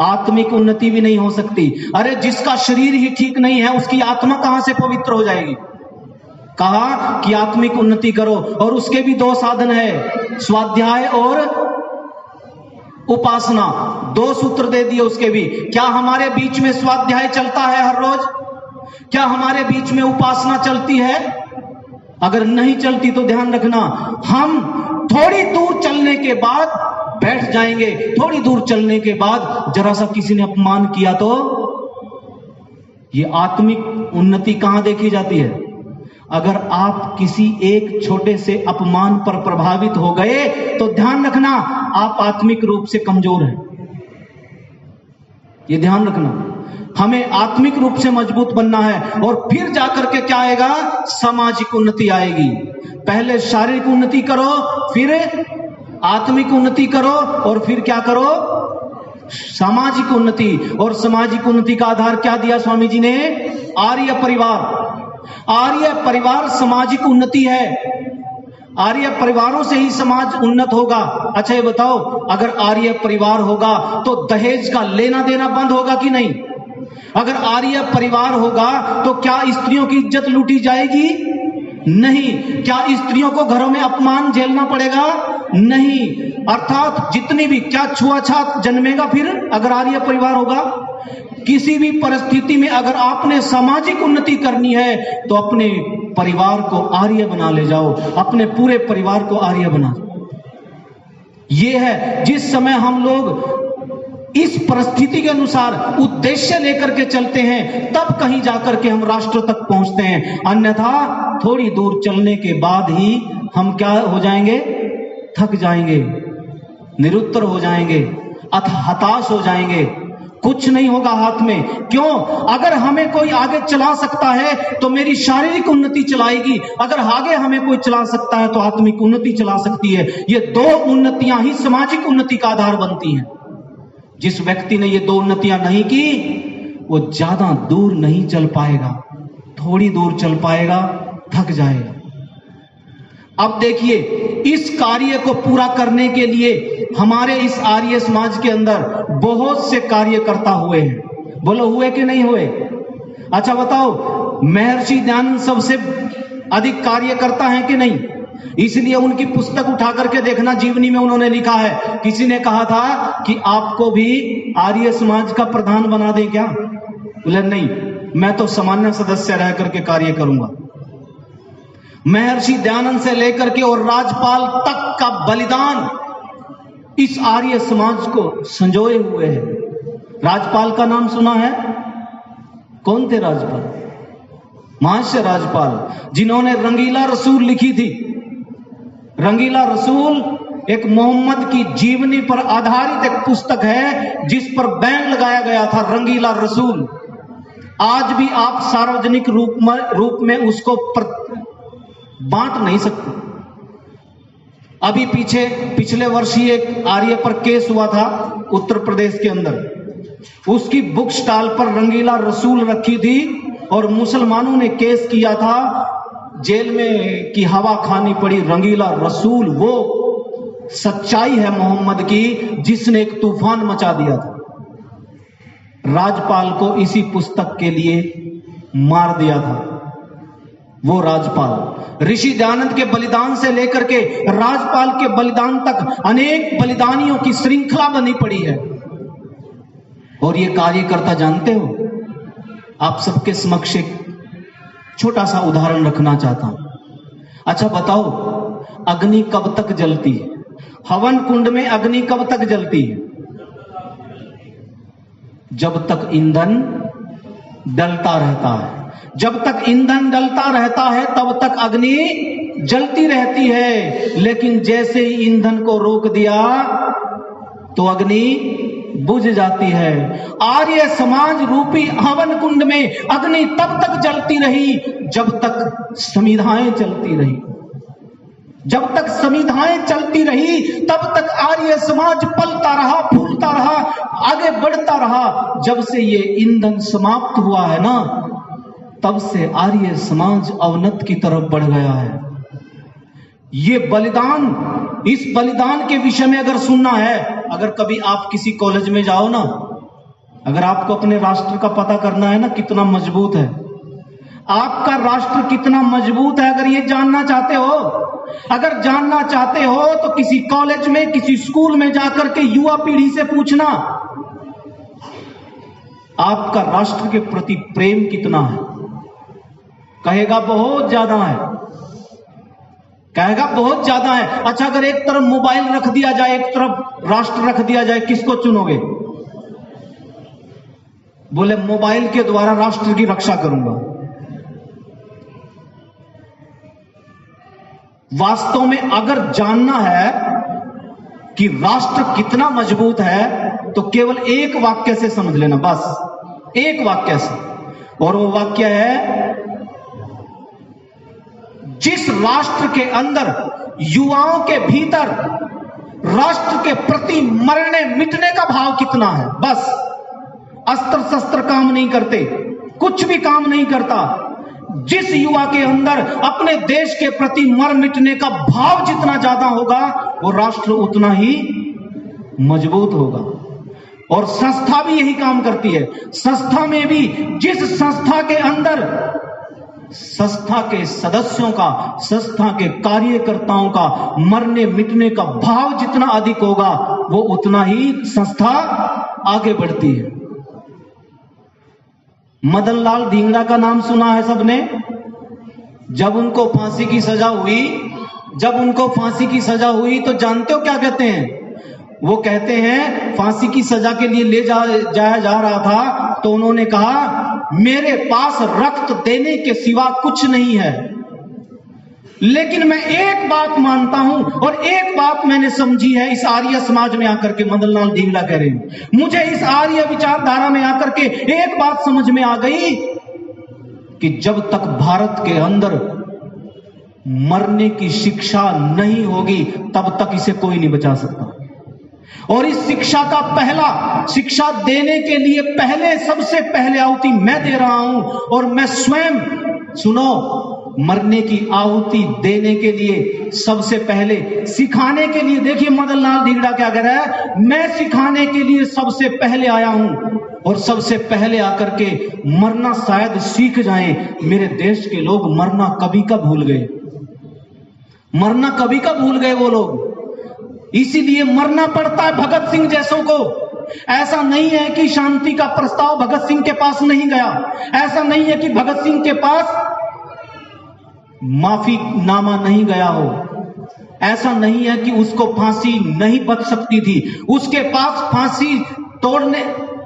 आत्मिक उन्नति भी नहीं हो सकती। अरे जिसका शरीर ही ठीक नहीं है, उसकी आत्मा कहां से पवित्र हो जाएगी? कहा कि आत्मिक उन्नति करो, और उसके भी 2 साधन है, स्वाध्याय और उपासना। 2 सूत्र दे दिए उसके भी। क्या हमारे बीच में स्वाध्याय चलता है हर रोज? क्या हमारे बीच में उपासना चलती है? अगर नहीं चलती तो ध्यान रखना, हम थोड़ी दूर चलने के बाद बैठ जाएंगे। थोड़ी दूर चलने के बाद जरा सा किसी ने अपमान किया तो ये आत्मिक उन्नति कहां देखी जाती है? अगर आप किसी एक छोटे से अपमान पर प्रभावित हो गए तो ध्यान रखना आप आत्मिक रूप से कमजोर हैं। ये ध्यान रखना, हमें आत्मिक रूप से मजबूत बनना है, और फिर जाकर के क्या आएगा? सामाजिक उन्नति आएगी। पहले शारीरिक उन्नति करो, फिर आत्मिक उन्नति करो, और फिर क्या करो? सामाजिक उन्नति। और सामाजिक उन्नति का आधार क्या दिया स्वामी जी ने? आर्य परिवार। आर्य परिवार सामाजिक उन्नति है। आर्य परिवारों से ही समाज उन्नत होगा। अच्छा ये बताओ, अगर आर्य परिवार होगा तो दहेज का लेना देना बंद होगा कि नहीं? अगर आर्य परिवार होगा तो क्या स्त्रियों की इज्जत लूटी जाएगी? नहीं। क्या स्त्रियों को घरों में अपमान झेलना पड़ेगा? नहीं। अर्थात जितनी भी, क्या छुआछूत जन्मेगा फिर अगर आर्य परिवार होगा? किसी भी परिस्थिति में अगर आपने सामाजिक उन्नति करनी है तो अपने परिवार को आर्य बना ले जाओ, अपने पूरे परिवार को आर्य बना दो। ये है जिस समय हम लोग इस परिस्थिति के अनुसार उद्देश्य लेकर के चलते हैं, तब कहीं जाकर के हम राष्ट्र तक पहुंचते हैं। अन्यथा थोड़ी दूर चलने के बाद ही हम क्या हो जाएंगे? थक जाएंगे, निरुत्तर हो जाएंगे, हताश हो जाएंगे, कुछ नहीं होगा हाथ में। क्यों? अगर हमें कोई आगे चला सकता है तो मेरी शारीरिक उन्नति चलाएगी, अगर आगे हमें कोई चला सकता है तो आत्मिक उन्नति चला सकती है। ये 2 उन्नतियां ही सामाजिक उन्नति का आधार बनती हैं। जिस व्यक्ति ने ये 2 उन्नतियां नहीं की, वो ज्यादा दूर नहीं चल पाएगा, थोड़ी दूर चल पाएगा, थक जाएगा। अब देखिए, इस कार्य को पूरा करने के लिए हमारे इस आर्य समाज के अंदर बहुत से कार्यकर्ता हुए हैं। बोलो हुए कि नहीं हुए? अच्छा बताओ, महर्षि दयानंद सबसे अधिक कार्यकर्ता हैं कि नहीं? इसलिए उनकी पुस्तक उठा करके देखना, जीवनी में उन्होंने लिखा है। किसी ने कहा था कि आपको भी आर्य समाज का प्रधान बना दें क्या? बोले नहीं, मैं तो सामान्य सदस्य रह करके कार्य करूंगा। महर्षि दयानंद से लेकर के और राजपाल तक का बलिदान इस आर्य समाज को संजोए हुए है। राजपाल का नाम सुना है? कौन थे राजपाल? महर्षि राजपाल, जिन्होंने रंगीला रसूल लिखी थी। रंगीला रसूल एक मोहम्मद की जीवनी पर आधारित एक पुस्तक है जिस पर बैन लगाया गया था, रंगीला रसूल। आज भी आप सार्वजनिक रूप में उसको बांट नहीं सकते। अभी पिछले वर्ष ही एक आर्य पर केस हुआ था उत्तर प्रदेश के अंदर। उसकी बुक स्टॉल पर रंगीला रसूल रखी थी और मुसलमानों ने केस किया था, जेल में की हवा खानी पड़ी। रंगीला रसूल वो सच्चाई है मोहम्मद की जिसने एक तूफान मचा दिया था। राजपाल को इसी पुस्तक के लिए मार दिया था। वो राजपाल ऋषि दयानंद के बलिदान से लेकर के राजपाल के बलिदान तक अनेक बलिदानियों की श्रृंखला बनी पड़ी है। और ये कार्यकर्ता जानते हो, आप सबके समक्ष एक छोटा सा उदाहरण रखना चाहता हूं। अच्छा बताओ, अग्नि कब तक जलती है? हवन कुंड में अग्नि कब तक जलती है? जब तक ईंधन डलता रहता है। जब तक ईंधन डलता रहता है तब तक अग्नि जलती रहती है। लेकिन जैसे ही ईंधन को रोक दिया तो अग्नि बुझ जाती है। आर्य समाज रूपी हवन कुंड में अग्नि तब तक जलती रही जब तक समिधाएं चलती रही। जब तक समिधाएं चलती रही तब तक आर्य समाज पलता रहा, फूलता रहा, आगे बढ़ता रहा। जब से ये ईंधन समाप्त हुआ है ना, तब से आर्य समाज अवनत की तरफ बढ़ गया है। ये बलिदान, इस बलिदान के विषय में अगर सुनना है, अगर कभी आप किसी कॉलेज में जाओ ना, अगर आपको अपने राष्ट्र का पता करना है ना कितना मजबूत है, आपका राष्ट्र कितना मजबूत है, अगर ये जानना चाहते हो, अगर जानना चाहते हो तो किसी कॉलेज में, किसी स्कूल में जाकर के युवा पीढ़ी से पूछना आपका राष्ट्र के प्रति प्रेम कितना है। कहेगा बहुत ज्यादा है, कहेगा बहुत ज्यादा है। अच्छा, अगर एक तरफ मोबाइल रख दिया जाए, एक तरफ राष्ट्र रख दिया जाए, किसको चुनोगे? बोले मोबाइल के द्वारा राष्ट्र की रक्षा करूंगा। वास्तव में अगर जानना है कि राष्ट्र कितना मजबूत है तो केवल एक वाक्य से समझ लेना, बस एक वाक्य से। और वो वाक्य है, जिस राष्ट्र के अंदर युवाओं के भीतर राष्ट्र के प्रति मरने मिटने का भाव कितना है। बस अस्त्र शस्त्र काम नहीं करते, कुछ भी काम नहीं करता। जिस युवा के अंदर अपने देश के प्रति मर मिटने का भाव जितना ज्यादा होगा, वो राष्ट्र उतना ही मजबूत होगा। और संस्था भी यही काम करती है। संस्था में भी जिस संस्था के अंदर संस्था के सदस्यों का, संस्था के कार्यकर्ताओं का मरने मिटने का भाव जितना अधिक होगा, वो उतना ही संस्था आगे बढ़ती है। मदन लाल धिंगड़ा का नाम सुना है सबने? जब उनको फांसी की सजा हुई, तो जानते हो क्या कहते हैं? वो कहते हैं, फांसी की सजा के लिए ले जाया जा रहा था तो उन्होंने कहा, मेरे पास रक्त देने के सिवा कुछ नहीं है, लेकिन मैं एक बात मानता हूं और एक बात मैंने समझी है इस आर्य समाज में आकर के। मदन लाल धिंगड़ा कह रहे हैं, मुझे इस आर्य विचारधारा में आकर के एक बात समझ में आ गई कि जब तक भारत के अंदर मरने की शिक्षा नहीं होगी तब तक इसे कोई नहीं बचा सकता। और इस शिक्षा देने के लिए सबसे पहले आहुति मैं दे रहा हूं। और मैं स्वयं, सुनो, मरने की आहुति देने के लिए सबसे पहले, सिखाने के लिए, देखिए मदन लाल धिंगड़ा क्या कह रहा है, मैं सिखाने के लिए सबसे पहले आया हूं और सबसे पहले आकर के मरना शायद सीख जाएं। मेरे देश के लोग मरना कभी का भूल गए, मरना कभी का भूल गए वो लोग। इसीलिए मरना पड़ता है भगत सिंह जैसों को। ऐसा नहीं है कि शांति का प्रस्ताव भगत सिंह के पास नहीं गया, ऐसा नहीं है कि भगत सिंह के पास माफीनामा नहीं गया हो, ऐसा नहीं है कि उसको फांसी नहीं बच सकती थी, उसके पास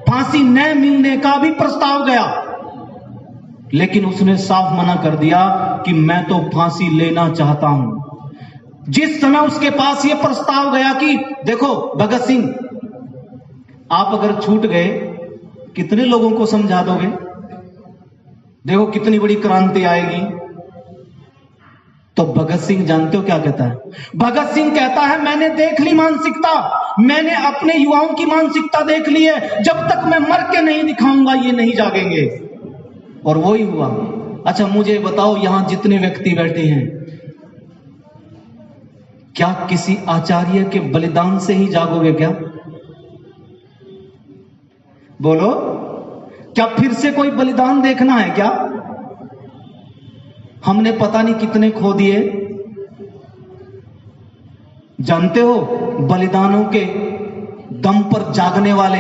फांसी न मिलने का भी प्रस्ताव गया, लेकिन उसने साफ मना कर दिया कि मैं तो फांसी लेना चाहता हूं। जिस समय उसके पास यह प्रस्ताव गया कि देखो भगत सिंह, आप अगर छूट गए कितने लोगों को समझा दोगे, देखो कितनी बड़ी क्रांति आएगी। तो भगत सिंह जानते हो क्या कहता है? भगत सिंह कहता है मैंने देख ली मानसिकता, मैंने अपने युवाओं की मानसिकता देख ली है, जब तक मैं मर के नहीं दिखाऊंगा ये नहीं जागेंगे। और वो ही हुआ। अच्छा मुझे बताओ, यहां जितने व्यक्ति बैठे हैं, क्या किसी आचार्य के बलिदान से ही जागोगे क्या? बोलो, क्या फिर से कोई बलिदान देखना है क्या? हमने पता नहीं कितने खो दिए। जानते हो, बलिदानों के दम पर जागने वाले,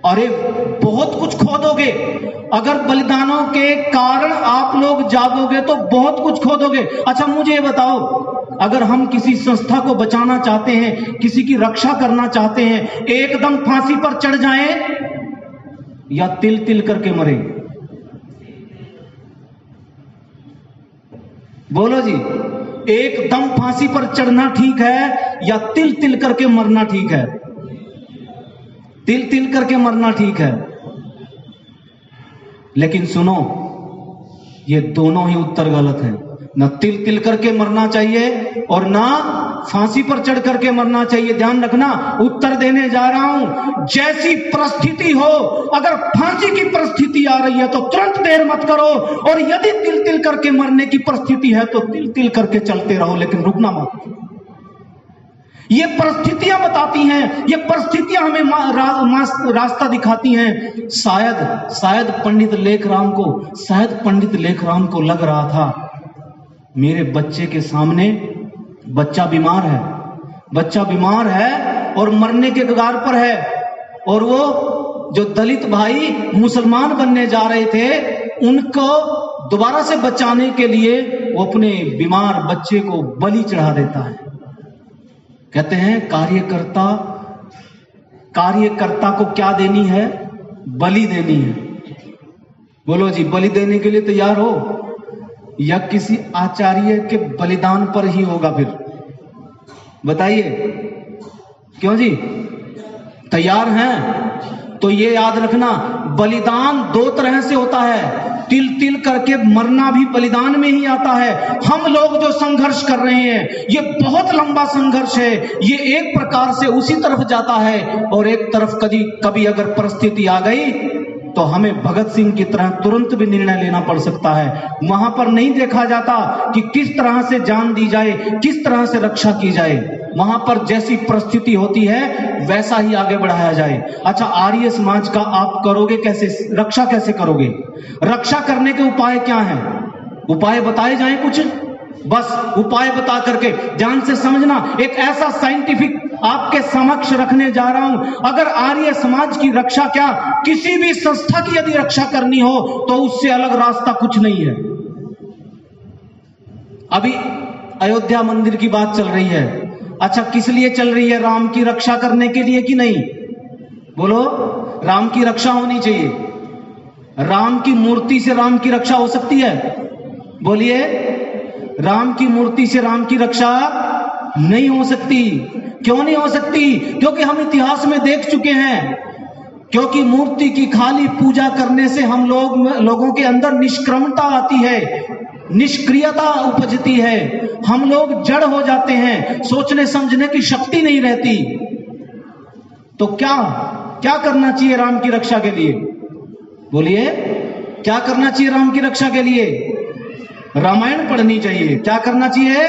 अरे बहुत कुछ खो दोगे। अगर बलिदानों के कारण आप लोग जागोगे तो बहुत कुछ खो दोगे। अच्छा मुझे ये बताओ, अगर हम किसी संस्था को बचाना चाहते हैं, किसी की रक्षा करना चाहते हैं, एकदम फांसी पर चढ़ जाएं या तिल तिल करके मरे? बोलो जी, एकदम फांसी पर चढ़ना ठीक है या तिल तिल करके मरना ठीक है? तिल तिल करके मरना ठीक है। लेकिन सुनो, ये दोनों ही उत्तर गलत है। ना तिल तिल करके मरना चाहिए और ना फांसी पर चढ़ करके मरना चाहिए। ध्यान रखना, उत्तर देने जा रहा हूं। जैसी परिस्थिति हो, अगर फांसी की परिस्थिति आ रही है तो तुरंत देर मत करो, और यदि तिल तिल करके मरने की परिस्थिति है तो तिल तिल करके चलते रहो, लेकिन रुकना मत। ये परिस्थितियां बताती हैं, ये परिस्थितियां हमें रास्ता दिखाती हैं। शायद पंडित लेखराम को लग रहा था मेरे बच्चे के सामने बच्चा बीमार है और मरने के कगार पर है, और वो जो दलित भाई मुसलमान बनने जा रहे थे उनको दोबारा से बचाने के लिए वो अपने बीमार बच्चे को बलि चढ़ा देता है। कहते हैं कार्यकर्ता को क्या देनी है? बलि देनी है। बोलो जी, बलि देने के लिए तैयार हो या किसी आचार्य के बलिदान पर ही होगा? फिर बताइए, क्यों जी? तैयार हैं? तो ये याद रखना, बलिदान दो तरह से होता है। तिल तिल करके मरना भी बलिदान में ही आता है। हम लोग जो संघर्ष कर रहे हैं ये बहुत लंबा संघर्ष है। ये एक प्रकार से उसी तरफ जाता है, और एक तरफ कभी अगर परिस्थिति आ गई तो हमें भगत सिंह की तरह तुरंत भी निर्णय लेना पड़ सकता है। वहां पर नहीं देखा जाता कि किस तरह से जान दी जाए, किस तरह से रक्षा की जाए। वहां पर जैसी परिस्थिति होती है वैसा ही आगे बढ़ाया जाए। अच्छा, आर्य समाज का आप करोगे कैसे? रक्षा कैसे करोगे? रक्षा करने के उपाय क्या हैं? उपाय बताए जाएं कुछ? बस उपाय बता करके ध्यान से समझना। एक ऐसा साइंटिफिक आपके समक्ष रखने जा रहा हूं। अगर आर्य समाज की रक्षा, क्या किसी भी संस्था की यदि रक्षा करनी हो तो उससे अलग रास्ता कुछ नहीं है। अभी अयोध्या मंदिर की बात चल रही है। अच्छा, किस लिए चल रही है? राम की रक्षा करने के लिए कि नहीं? बोलो, राम की रक्षा होनी चाहिए। राम की मूर्ति से राम की रक्षा हो सकती है? बोलिए, राम की मूर्ति से राम की रक्षा नहीं हो सकती। क्यों नहीं हो सकती? क्योंकि हम इतिहास में देख चुके हैं। क्योंकि मूर्ति की खाली पूजा करने से हम लोगों के अंदर निष्क्रमता आती है, निष्क्रियता उपजती है, हम लोग जड़ हो जाते हैं, सोचने समझने की शक्ति नहीं रहती। तो क्या करना चाहिए राम की रक्षा के लिए? बोलिए, क्या करना चाहिए राम की रक्षा के लिए? रामायण पढ़नी चाहिए। क्या करना चाहिए?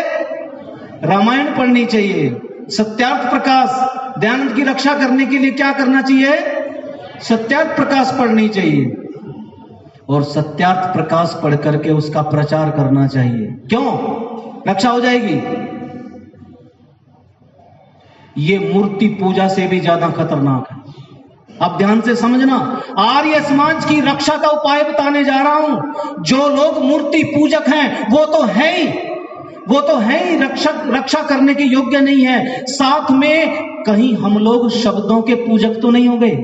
रामायण पढ़नी चाहिए। सत्यार्थ प्रकाश, दयानंद की रक्षा करने के लिए क्या करना चाहिए? सत्यार्थ प्रकाश पढ़नी चाहिए, और सत्यार्थ प्रकाश पढ़ करके उसका प्रचार करना चाहिए। क्यों? रक्षा हो जाएगी। ये मूर्ति पूजा से भी ज्यादा खतरनाक है। अब ध्यान से समझना, आर्य समाज की रक्षा का उपाय बताने जा रहा हूं। जो लोग मूर्ति पूजक हैं वो तो है ही, वो तो है ही रक्षा करने के योग्य नहीं है। साथ में कहीं हम लोग शब्दों के पूजक तो नहीं हो गए?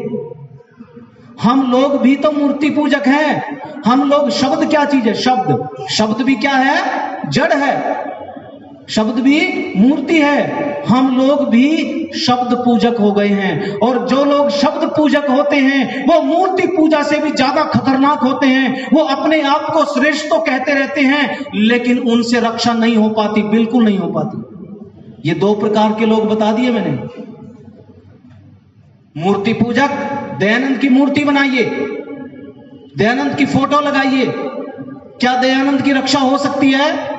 हम लोग भी तो मूर्ति पूजक हैं। हम लोग, शब्द क्या चीज है? शब्द भी क्या है? जड़ है। शब्द भी मूर्ति है। हम लोग भी शब्द पूजक हो गए हैं। और जो लोग शब्द पूजक होते हैं वो मूर्ति पूजा से भी ज्यादा खतरनाक होते हैं। वो अपने आप को श्रेष्ठ तो कहते रहते हैं, लेकिन उनसे रक्षा नहीं हो पाती, बिल्कुल नहीं हो पाती। ये दो प्रकार के लोग बता दिए मैंने। मूर्ति पूजक, दयानंद की मूर्ति बनाइए, दयानंद की फोटो लगाइए, क्या दयानंद की रक्षा हो सकती है?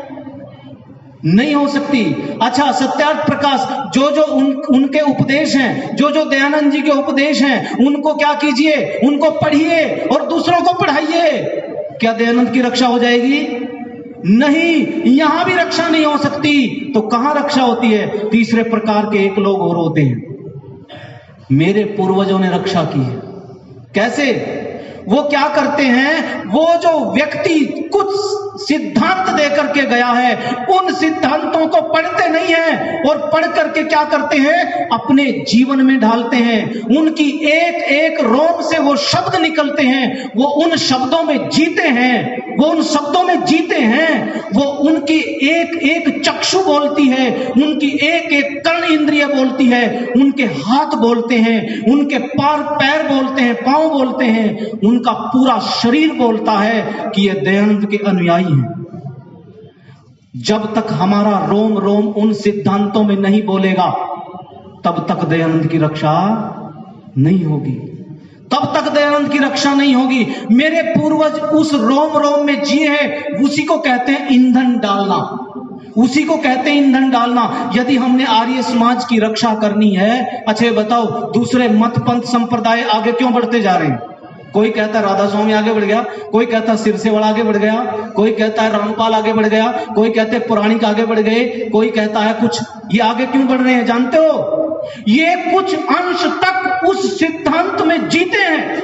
नहीं हो सकती। अच्छा, सत्यार्थ प्रकाश, जो उनके उपदेश हैं, जो दयानंद जी के उपदेश हैं, उनको क्या कीजिए? उनको पढ़िए और दूसरों को पढ़ाइए। क्या दयानंद की रक्षा हो जाएगी? नहीं, यहां भी रक्षा नहीं हो सकती। तो कहां रक्षा होती है? तीसरे प्रकार के एक लोग और होते हैं, मेरे पूर्वजों ने रक्षा की है। कैसे? वो क्या करते हैं? वो जो व्यक्ति कुछ सिद्धांत देकर के गया है, उन सिद्धांतों को पढ़ते नहीं है और पढ़ करके क्या करते हैं? अपने जीवन में ढालते हैं। उनकी एक एक रोम से वो शब्द निकलते हैं, वो उन शब्दों में जीते हैं, वो उन शब्दों में जीते हैं। वो उनकी एक एक चक्षु बोलती है, उनकी एक एक कर्ण इंद्रिय बोलती है, उनके हाथ बोलते हैं, उनके पैर बोलते हैं, पांव बोलते हैं, उनका पूरा शरीर बोलता है कि ये दयानंद के अनुयायी हैं। जब तक हमारा रोम रोम उन सिद्धांतों में नहीं बोलेगा, तब तक दयानंद की रक्षा नहीं होगी, तब तक दयानंद की रक्षा नहीं होगी। मेरे पूर्वज उस रोम रोम में जिए हैं, उसी को कहते हैं ईंधन डालना, उसी को कहते हैं ईंधन डालना। यदि हमने आर्य समाज की रक्षा करनी है, अच्छा बताओ, दूसरे मत पंथ संप्रदाय आगे क्यों बढ़ते जा रहे हैं? कोई कहता है राधा स्वामी आगे बढ़ गया, कोई कहता है सिरसेवाला आगे बढ़ गया, कोई कहता है रामपाल आगे बढ़ गया, कोई कहते हैं पुराणिक आगे बढ़ गए, कोई कहता है कुछ। ये आगे क्यों बढ़ रहे हैं जानते हो? ये कुछ अंश तक उस सिद्धांत में जीते हैं।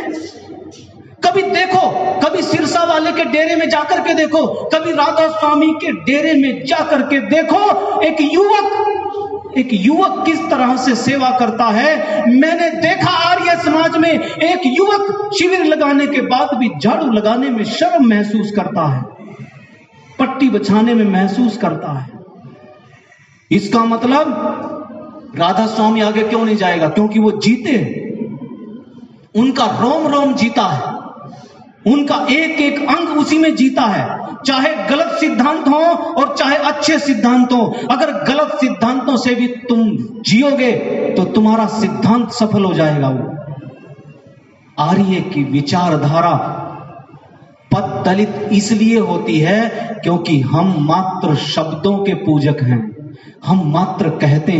कभी देखो, कभी सिरसा वाले के डेरे में जाकर के देखो, कभी राधा स्वामी के डेरे में जाकर के देखो, एक युवक किस तरह से सेवा करता है। मैंने देखा आर्य समाज में एक युवक शिविर लगाने के बाद भी झाड़ू लगाने में शर्म महसूस करता है, पट्टी बिछाने में महसूस करता है। इसका मतलब राधा स्वामी आगे क्यों नहीं जाएगा? क्योंकि वो जीते, उनका रोम रोम जीता है, उनका एक एक अंग उसी में जीता है। चाहे गलत सिद्धांत हो और चाहे अच्छे सिद्धांत हो, अगर गलत सिद्धांतों से भी तुम जियोगे तो तुम्हारा सिद्धांत सफल हो जाएगा। वो आर्य की विचारधारा पददलित इसलिए होती है क्योंकि हम मात्र शब्दों के पूजक हैं। हम मात्र कहते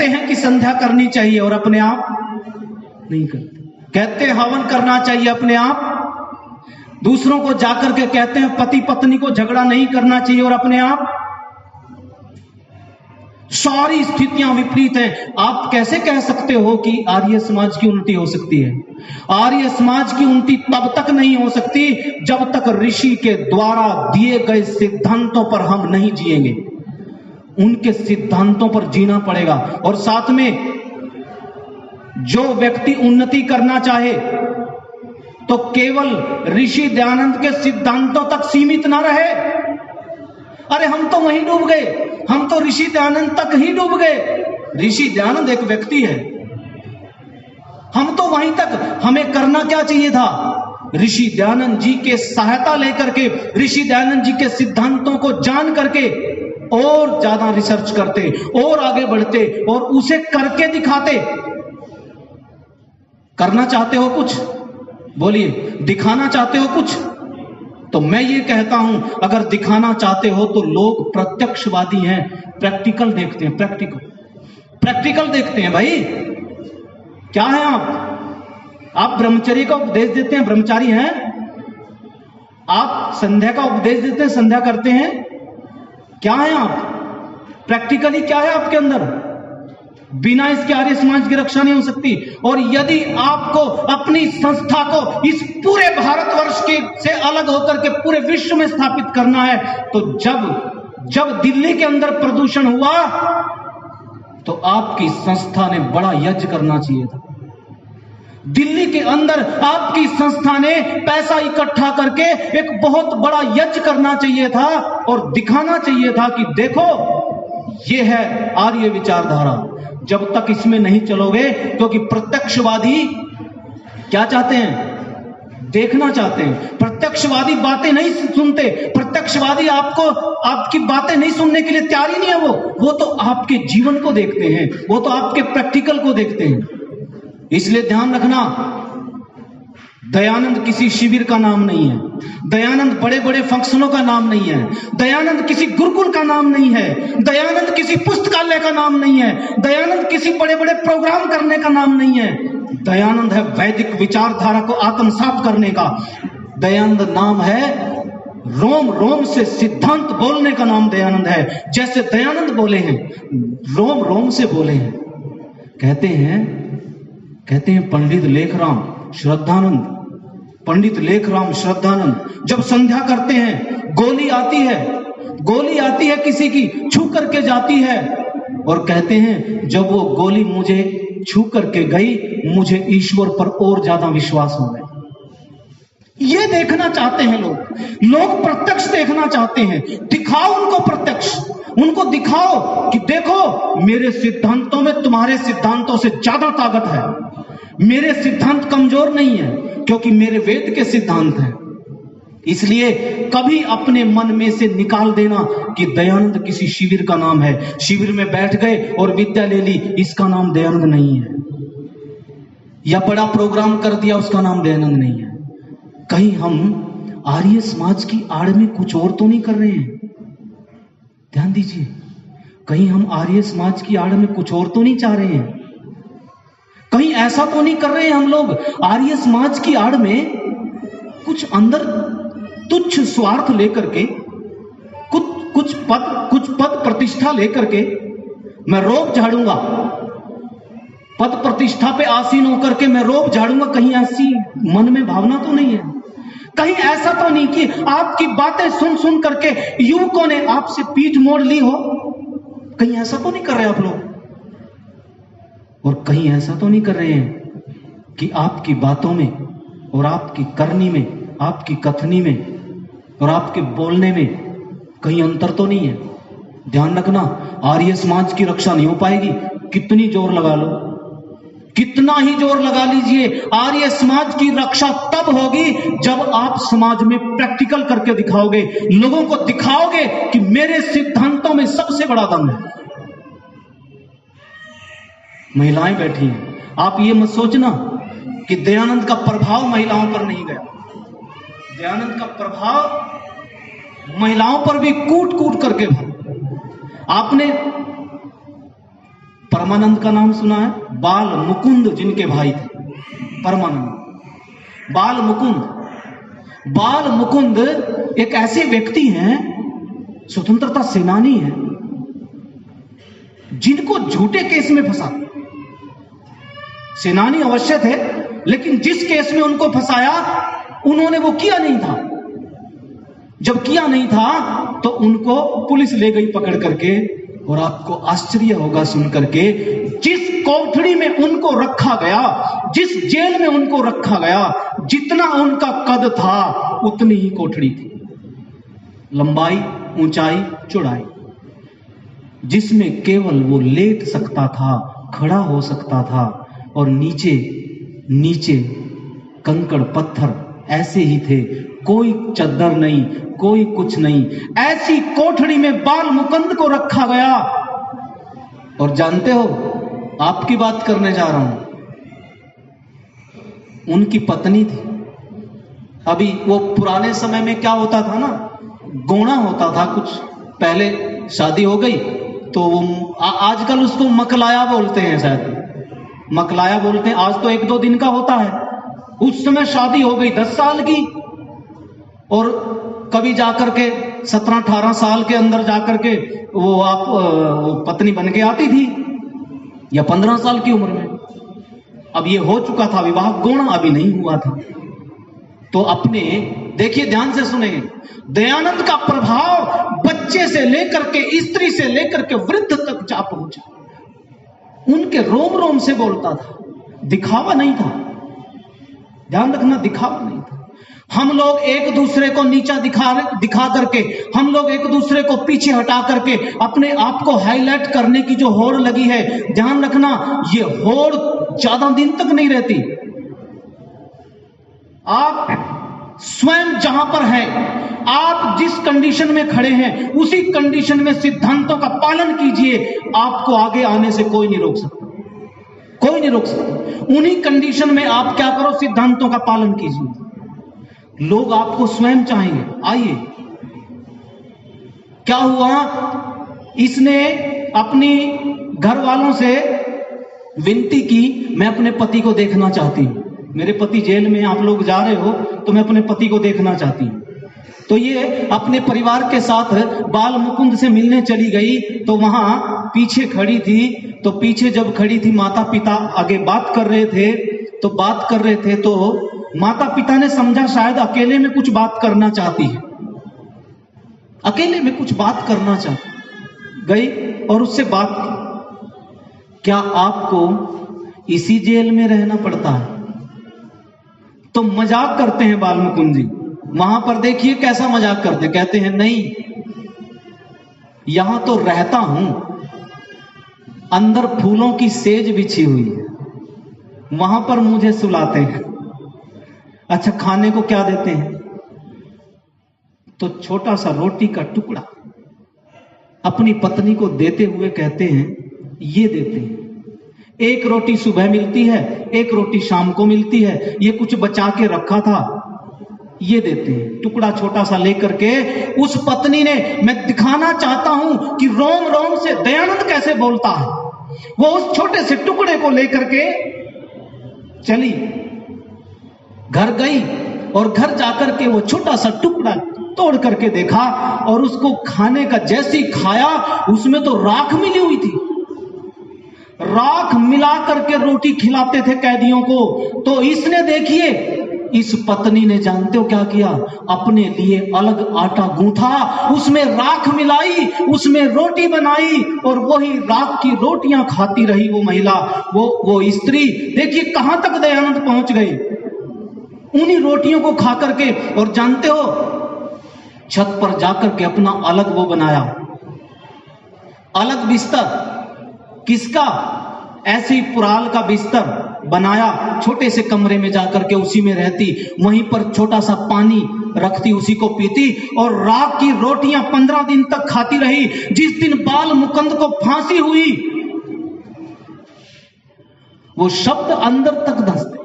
हैं कि संध्या करनी चाहिए और अपने आप नहीं करते। कहते हैं हवन करना चाहिए, अपने आप दूसरों को जाकर के कहते हैं पति पत्नी को झगड़ा नहीं करना चाहिए और अपने आप सारी स्थितियां विपरीत हैं। आप कैसे कह सकते हो कि आर्य समाज की उन्नति हो सकती है? आर्य समाज की उन्नति तब तक नहीं हो सकती जब तक ऋषि के द्वारा दिए गए सिद्धांतों पर हम नहीं जिएंगे। उनके सिद्धांतों पर जीना पड़ेगा। और साथ में जो व्यक्ति उन्नति करना चाहे तो केवल ऋषि दयानंद के सिद्धांतों तक सीमित ना रहे। अरे हम तो वहीं डूब गए, हम तो ऋषि दयानंद तक ही डूब गए। ऋषि दयानंद एक व्यक्ति है, हम तो वहीं तक। हमें करना क्या चाहिए था? ऋषि दयानंद जी के सहायता लेकर के, ऋषि दयानंद जी के सिद्धांतों को जान करके और ज्यादा रिसर्च करते और आगे बढ़ते और उसे करके दिखाते। करना चाहते हो कुछ? बोलिए, दिखाना चाहते हो कुछ? तो मैं ये कहता हूं, अगर दिखाना चाहते हो तो लोग प्रत्यक्षवादी हैं, प्रैक्टिकल देखते हैं, प्रैक्टिकल देखते हैं। भाई क्या है आप ब्रह्मचर्य का उपदेश देते हैं, ब्रह्मचारी हैं आप? संध्या का उपदेश देते हैं, संध्या करते हैं। क्या है आप? प्रैक्टिकली क्या है आपके अंदर? बिना इसके आर्य समाज की रक्षा नहीं हो सकती। और यदि आपको अपनी संस्था को इस पूरे भारतवर्ष के से अलग होकर के पूरे विश्व में स्थापित करना है, तो जब जब दिल्ली के अंदर प्रदूषण हुआ तो आपकी संस्था ने बड़ा यज्ञ करना चाहिए था। दिल्ली के अंदर आपकी संस्था ने पैसा इकट्ठा करके एक बहुत बड़ा यज्ञ करना चाहिए था और दिखाना चाहिए था कि देखो ये है आर्य विचारधारा। जब तक इसमें नहीं चलोगे, क्योंकि प्रत्यक्षवादी क्या चाहते हैं? देखना चाहते हैं। प्रत्यक्षवादी बातें नहीं सुनते। प्रत्यक्षवादी आपको आपकी बातें नहीं सुनने के लिए तैयार ही नहीं है। वो तो आपके जीवन को देखते हैं, वो तो आपके प्रैक्टिकल को देखते हैं। इसलिए ध्यान रखना, दयानंद किसी शिविर का नाम नहीं है, दयानंद बड़े बड़े फंक्शनों का नाम नहीं है, दयानंद किसी गुरुकुल का नाम नहीं है, दयानंद किसी पुस्तकालय का नाम नहीं है, दयानंद किसी बड़े बड़े प्रोग्राम करने का नाम नहीं है। दयानंद है वैदिक विचारधारा को आत्मसात करने का। दयानंद नाम है रोम रोम से सिद्धांत बोलने का नाम दयानंद है। जैसे दयानंद बोले हैं, रोम रोम से बोले हैं। कहते हैं पंडित लेखराम श्रद्धानंद, पंडित लेखराम श्रद्धानंद जब संध्या करते हैं, गोली आती है किसी की, छू करके जाती है और कहते हैं जब वो गोली मुझे छू करके गई, मुझे ईश्वर पर और ज्यादा विश्वास हो गया। ये देखना चाहते हैं लोग प्रत्यक्ष देखना चाहते हैं। दिखाओ उनको प्रत्यक्ष, उनको दिखाओ कि देखो मेरे सिद्धांतों में तुम्हारे सिद्धांतों से ज्यादा ताकत है। मेरे सिद्धांत कमजोर नहीं है, क्योंकि मेरे वेद के सिद्धांत हैं। इसलिए कभी अपने मन में से निकाल देना कि दयानंद किसी शिविर का नाम है, शिविर में बैठ गए और विद्या ले ली, इसका नाम दयानंद नहीं है। या बड़ा प्रोग्राम कर दिया, उसका नाम दयानंद नहीं है। कहीं हम आर्य समाज की आड़ में कुछ और तो नहीं कर रहे हैं? ध्यान दीजिए, कहीं हम आर्य समाज की आड़ में कुछ और तो नहीं चाह रहे हैं? कहीं ऐसा तो नहीं कर रहे हैं हम लोग आर्य समाज की आड़ में कुछ अंदर तुच्छ स्वार्थ लेकर के, कुछ पद प्रतिष्ठा लेकर के मैं रोब झाड़ूंगा, पद प्रतिष्ठा पे आसीन होकर के मैं रोब झाड़ूंगा, कहीं ऐसी मन में भावना तो नहीं है? कहीं ऐसा तो नहीं कि आपकी बातें सुन सुन करके युवकों ने आपसे पीठ मोड़ ली हो? कहीं ऐसा तो नहीं कर रहे आप लोग? और कहीं ऐसा तो नहीं कर रहे हैं कि आपकी बातों में और आपकी करनी में, आपकी कथनी में और आपके बोलने में कहीं अंतर तो नहीं है? ध्यान रखना, आर्य समाज की रक्षा नहीं हो पाएगी, कितनी जोर लगा लो, कितना ही जोर लगा लीजिए। आर्य समाज की रक्षा तब होगी जब आप समाज में प्रैक्टिकल करके दिखाओगे, लोगों को दिखाओगे कि मेरे सिद्धांतों में सबसे बड़ा दम है। महिलाएं बैठी हैं, आप ये मत सोचना कि दयानंद का प्रभाव महिलाओं पर नहीं गया। दयानंद का प्रभाव महिलाओं पर भी कूट कूट करके भरा। आपने परमानंद का नाम सुना है? बाल मुकुंद जिनके भाई थे, परमानंद, बाल मुकुंद एक ऐसे व्यक्ति हैं, स्वतंत्रता सेनानी हैं, जिनको झूठे केस में फंसा। सेनानी अवश्य थे, लेकिन जिस केस में उनको फंसाया उन्होंने वो किया नहीं था। जब किया नहीं था तो उनको पुलिस ले गई पकड़ करके, और आपको आश्चर्य होगा सुन करके, जिस कोठरी में उनको रखा गया, जिस जेल में उनको रखा गया, जितना उनका कद था उतनी ही कोठरी थी, लंबाई, ऊंचाई, चौड़ाई, जिसमें केवल वो लेट सकता था, खड़ा हो सकता था, और नीचे नीचे कंकड़ पत्थर ऐसे ही थे, कोई चद्दर नहीं, कोई कुछ नहीं। ऐसी कोठरी में बाल मुकुंद को रखा गया। और जानते हो, आपकी बात करने जा रहा हूं, उनकी पत्नी थी। अभी वो पुराने समय में क्या होता था ना, गोना होता था, कुछ पहले शादी हो गई तो वो आजकल उसको मकलाया बोलते हैं, शायद मकलाया बोलते हैं, आज तो 1-2 दिन का होता है। उस समय शादी हो गई 10 साल की, और कभी जाकर के 17-18 साल के अंदर जाकर के वो पत्नी बन के आती थी, या 15 साल की उम्र में। अब ये हो चुका था विवाह, गोना अभी नहीं हुआ था। तो अपने देखिए, ध्यान से सुनेंगे, दयानंद का प्रभाव बच्चे से लेकर के, स्त्री से लेकर के वृद्ध तक जा पहुंचा। उनके रोम रोम से बोलता था, दिखावा नहीं था। ध्यान रखना, दिखावा नहीं था। हम लोग एक दूसरे को नीचा दिखा करके, हम लोग एक दूसरे को पीछे हटा करके अपने आप को हाईलाइट करने की जो होड़ लगी है, ध्यान रखना, ये होड़ ज्यादा दिन तक नहीं रहती। आप स्वयं जहां पर हैं, आप जिस कंडीशन में खड़े हैं, उसी कंडीशन में सिद्धांतों का पालन कीजिए। आपको आगे आने से कोई नहीं रोक सकता, कोई नहीं रोक सकता। उन्हीं कंडीशन में आप क्या करो, सिद्धांतों का पालन कीजिए। लोग आपको स्वयं चाहेंगे। आइए, क्या हुआ, इसने अपनी घर वालों से विनती की, मैं अपने पति को देखना चाहती हूं, मेरे पति जेल में, आप लोग जा रहे हो तो मैं अपने पति को देखना चाहती हूं। तो ये अपने परिवार के साथ बाल मुकुंद से मिलने चली गई। तो वहां पीछे खड़ी थी, तो पीछे जब खड़ी थी, माता पिता आगे बात कर रहे थे, तो माता पिता ने समझा शायद अकेले में कुछ बात करना चाहती है, अकेले में कुछ बात करना चाहती। गई और उससे बात की, क्या आपको इसी जेल में रहना पड़ता है? तो मजाक करते हैं बाल मुकुंद जी, वहां पर देखिए कैसा मजाक करते, कहते हैं नहीं, यहां तो रहता हूं, अंदर फूलों की सेज बिछी हुई है, वहां पर मुझे सुलाते हैं। अच्छा, खाने को क्या देते हैं? तो छोटा सा रोटी का टुकड़ा अपनी पत्नी को देते हुए कहते हैं, ये देते हैं, एक रोटी सुबह मिलती है, एक रोटी शाम को मिलती है, ये कुछ बचा के रखा था, ये देते हैं। टुकड़ा छोटा सा लेकर के उस पत्नी ने, मैं दिखाना चाहता हूं कि रोम रोम से दयानंद कैसे बोलता है, वो उस छोटे से टुकड़े को लेकर के चली, घर गई और घर जाकर के वो छोटा सा टुकड़ा तोड़ करके देखा और उसको खाने का जैसे खाया, उसमें तो राख मिली हुई थी। राख मिला करके रोटी खिलाते थे कैदियों को। तो इसने, देखिए, इस पत्नी ने जानते हो क्या किया, अपने लिए अलग आटा गूंथा, उसमें राख मिलाई, उसमें रोटी बनाई और वही राख की रोटियां खाती रही वो महिला, वो स्त्री। देखिए कहां तक दयानंद पहुंच गई, उन्हीं रोटियों को खा करके। और जानते हो, छत पर जाकर के अपना अलग वो बनाया, अलग बिस्तर, किसका, ऐसे ही पुराल का बिस्तर बनाया, छोटे से कमरे में जाकर के उसी में रहती, वहीं पर छोटा सा पानी रखती, उसी को पीती और राख की रोटियां 15 दिन तक खाती रही। जिस दिन बाल मुकुंद को फांसी हुई, वो शब्द अंदर तक धंसते,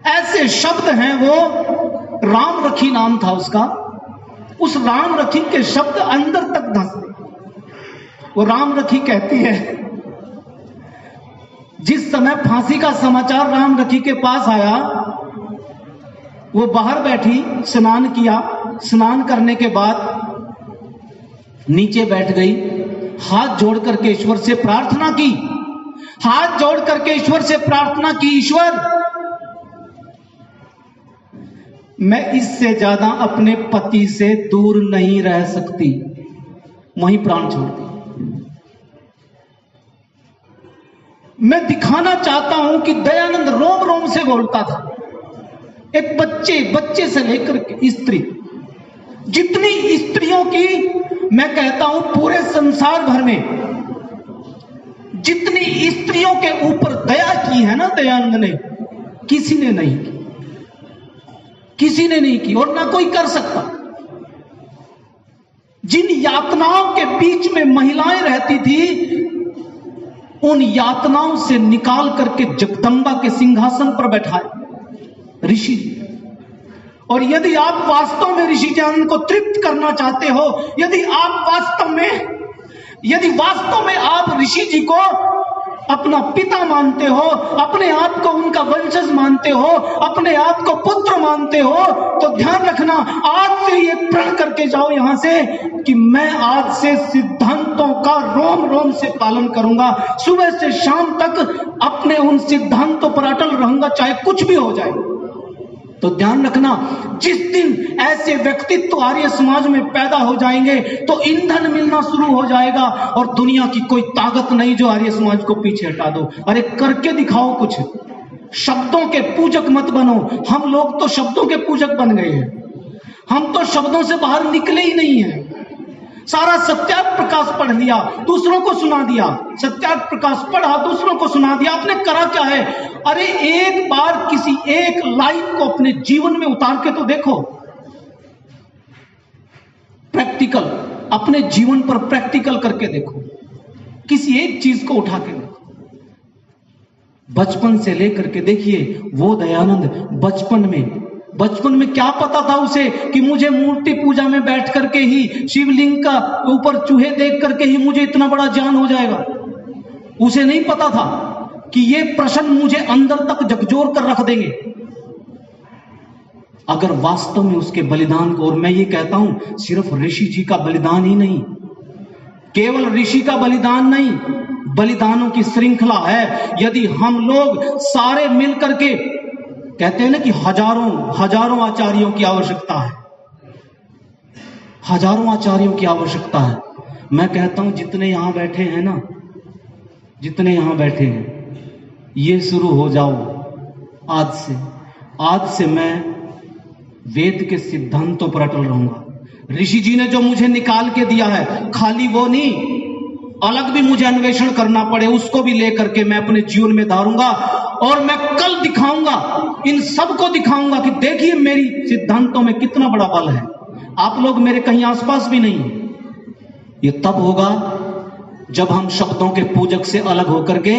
ऐसे शब्द हैं वो, राम रखी नाम था उसका, उस राम रखी के शब्द अंदर तक धंसते। वो राम रखी कहती है, जिस समय फांसी का समाचार राम रखी के पास आया, वो बाहर बैठी, स्नान किया, स्नान करने के बाद नीचे बैठ गई, हाथ जोड़ करके ईश्वर से प्रार्थना की, हाथ जोड़ करके ईश्वर से प्रार्थना की, ईश्वर, मैं इससे ज्यादा अपने पति से दूर नहीं रह सकती। वहीं प्राण छोड़ दी। मैं दिखाना चाहता हूं कि दयानंद रोम रोम से बोलता था। एक बच्चे से लेकर के स्त्री, जितनी स्त्रियों की, मैं कहता हूं पूरे संसार भर में जितनी स्त्रियों के ऊपर दया की है ना दयानंद ने, किसी ने नहीं की, किसी ने नहीं की और ना कोई कर सकता। जिन यातनाओं के बीच में महिलाएं रहती थी, उन यातनाओं से निकाल करके जगदंबा के सिंहासन पर बैठाए ऋषि। और यदि आप वास्तव में ऋषि ज्ञान को तृप्त करना चाहते हो, यदि वास्तव में आप ऋषि जी को अपना पिता मानते हो, अपने आप को उनका वंशज मानते हो, अपने आप को पुत्र मानते हो, तो ध्यान रखना, आज से ये प्रण करके जाओ यहां से कि मैं आज से सिद्धांतों का रोम रोम से पालन करूंगा, सुबह से शाम तक अपने उन सिद्धांतों पर अटल रहूंगा, चाहे कुछ भी हो जाए, तो ध्यान रखना, जिस दिन ऐसे व्यक्तित्व आर्य समाज में पैदा हो जाएंगे तो ईंधन मिलना शुरू हो जाएगा और दुनिया की कोई ताकत नहीं जो आर्य समाज को पीछे हटा दो। अरे करके दिखाओ कुछ, शब्दों के पूजक मत बनो। हम लोग तो शब्दों के पूजक बन गए हैं, हम तो शब्दों से बाहर निकले ही नहीं है। सारा सत्यार्थ प्रकाश पढ़ लिया, दूसरों को सुना दिया, सत्यार्थ प्रकाश पढ़ा, दूसरों को सुना दिया। आपने करा क्या है? अरे एक बार किसी एक लाइन को अपने जीवन में उतार के तो देखो, प्रैक्टिकल, अपने जीवन पर प्रैक्टिकल करके देखो, किसी एक चीज को उठा के देखो। बचपन से लेकर के देखिए, वो दयानंद बचपन में क्या पता था उसे कि मुझे मूर्ति पूजा में बैठ करके ही, शिवलिंग का ऊपर चूहे देख करके ही मुझे इतना बड़ा ज्ञान हो जाएगा। उसे नहीं पता था कि ये प्रश्न मुझे अंदर तक झकझोर कर रख देंगे। अगर वास्तव में उसके बलिदान को, और मैं ये कहता हूं सिर्फ ऋषि जी का बलिदान ही नहीं, केवल ऋषि का बलिदान नहीं, बलिदानों की श्रृंखला है। यदि हम लोग सारे मिल करके, कहते हैं ना कि हजारों आचार्यों की आवश्यकता है, हजारों आचार्यों की आवश्यकता है। मैं कहता हूं जितने यहां बैठे हैं ना, जितने यहां बैठे हैं, ये शुरू हो जाओ आज से मैं वेद के सिद्धांतों पर अटल रहूंगा। ऋषि जी ने जो मुझे निकाल के दिया है, खाली वो नहीं, अलग भी मुझे अन्वेषण करना पड़े उसको भी लेकर के मैं अपने जीवन में धारूंगा। और मैं कल दिखाऊंगा, इन सबको दिखाऊंगा कि देखिए मेरी सिद्धांतों में कितना बड़ा बल है। आप लोग मेरे कहीं आसपास भी नहीं। ये तब होगा जब हम शब्दों के पूजक से अलग होकर के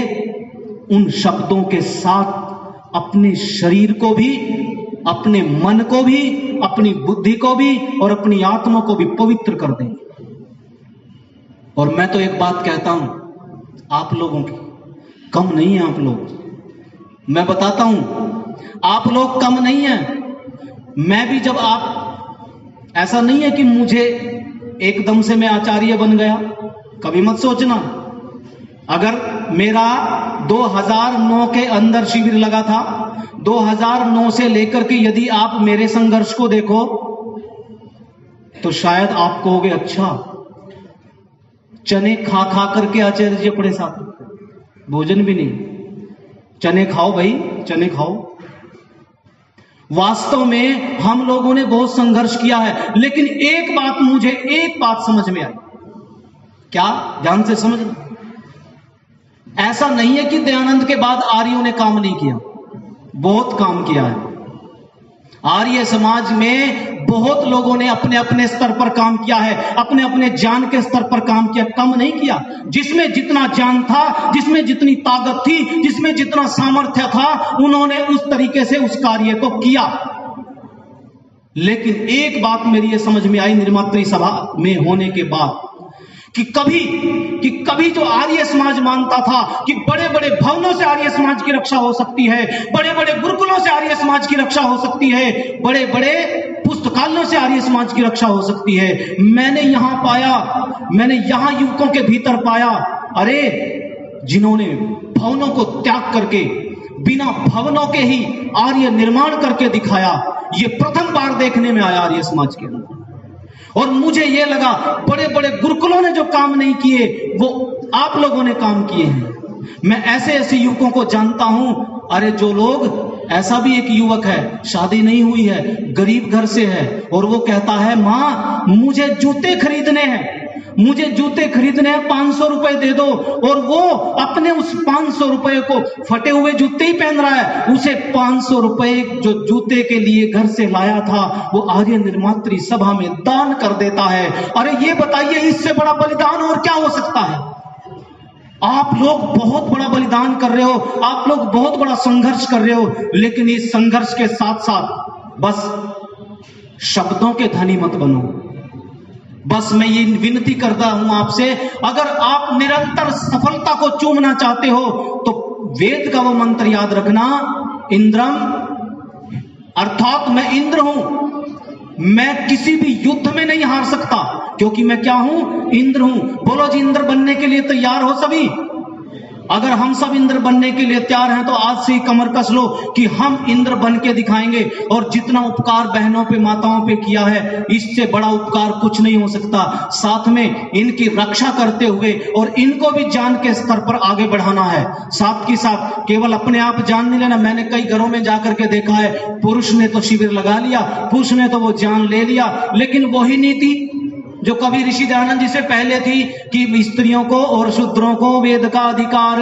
उन शब्दों के साथ अपने शरीर को भी, अपने मन को भी, अपनी बुद्धि को भी और अपनी आत्मा को भी पवित्र कर दें। और मैं तो एक बात कहता हूं, आप लोगों की कम नहीं है। आप लोग, मैं बताता हूं, आप लोग कम नहीं है। मैं भी जब, आप ऐसा नहीं है कि मुझे एकदम से मैं आचार्य बन गया, कभी मत सोचना। अगर मेरा 2009 के अंदर शिविर लगा था, 2009 से लेकर के यदि आप मेरे संघर्ष को देखो तो शायद आप कहोगे अच्छा, चने खा खा करके आचार्य जी अपने साथ, भोजन भी नहीं, चने खाओ भाई, चने खाओ। वास्तव में हम लोगों ने बहुत संघर्ष किया है, लेकिन एक बात समझ में आई। क्या? ध्यान से समझना। ऐसा नहीं है कि दयानंद के बाद आर्यों ने काम नहीं किया, बहुत काम किया है। आर्य समाज में बहुत लोगों ने अपने अपने स्तर पर काम किया है, अपने अपने ज्ञान के स्तर पर काम किया, कम नहीं किया। जिसमें जितना ज्ञान था, जिसमें जितनी ताकत थी, जिसमें जितना सामर्थ्य था, उन्होंने उस तरीके से उस कार्य को किया। लेकिन एक बात मेरी ये समझ में आई निर्मात्री सभा में होने के बाद कि कभी जो आर्य समाज मानता था कि बड़े बड़े भवनों से आर्य समाज की रक्षा हो सकती है, बड़े बड़े गुरुकुलों से आर्य समाज की रक्षा हो सकती है, बड़े बड़े पुस्तकालयों से आर्य समाज की रक्षा हो सकती है, मैंने यहां युवकों के भीतर पाया, अरे जिन्होंने भवनों को त्याग करके, बिना भवनों के ही आर्य निर्माण करके दिखाया, ये प्रथम बार देखने में आया आर्य समाज के अंदर। और मुझे ये लगा बड़े बड़े गुरुकुलों ने जो काम नहीं किए वो आप लोगों ने काम किए हैं। मैं ऐसे युवकों को जानता हूं, अरे जो लोग, ऐसा भी एक युवक है, शादी नहीं हुई है, गरीब घर से है, और वो कहता है मां मुझे जूते खरीदने हैं, मुझे जूते खरीदने हैं, 500 रुपए दे दो। और वो अपने उस 500 रुपए को फटे हुए जूते ही पहन रहा है, उसे 500 रुपए जो जूते के लिए घर से लाया था वो आर्य निर्मात्री सभा में दान कर देता है। अरे ये बताइए, इससे बड़ा बलिदान और क्या हो सकता है? आप लोग बहुत बड़ा बलिदान कर रहे हो, आप लोग बहुत बड़ा संघर्ष कर रहे हो, लेकिन इस संघर्ष के साथ साथ बस शब्दों के धनी मत बनो। बस मैं ये विनती करता हूं आपसे, अगर आप निरंतर सफलता को चूमना चाहते हो तो वेद का वो मंत्र याद रखना, इंद्रम, अर्थात मैं इंद्र हूं, मैं किसी भी युद्ध में नहीं हार सकता, क्योंकि मैं क्या हूं? इंद्र हूं। बोलो जी, इंद्र बनने के लिए तैयार हो सभी? अगर हम सब इंद्र बनने के लिए तैयार हैं तो आज से ही कमर कस लो कि हम इंद्र बन के दिखाएंगे। और जितना उपकार बहनों पे माताओं पे किया है, इससे बड़ा उपकार कुछ नहीं हो सकता। साथ में इनकी रक्षा करते हुए और इनको भी जान के स्तर पर आगे बढ़ाना है। साथ ही साथ केवल अपने आप जान नहीं लेना। मैंने कई घरों में जाकर के देखा है, पुरुष ने तो शिविर लगा लिया, पुरुष ने तो वो जान ले लिया, लेकिन वही नीति जो कवि ऋषि दयानंद जी से पहले थी कि स्त्रियों को और शूद्रों को वेद का अधिकार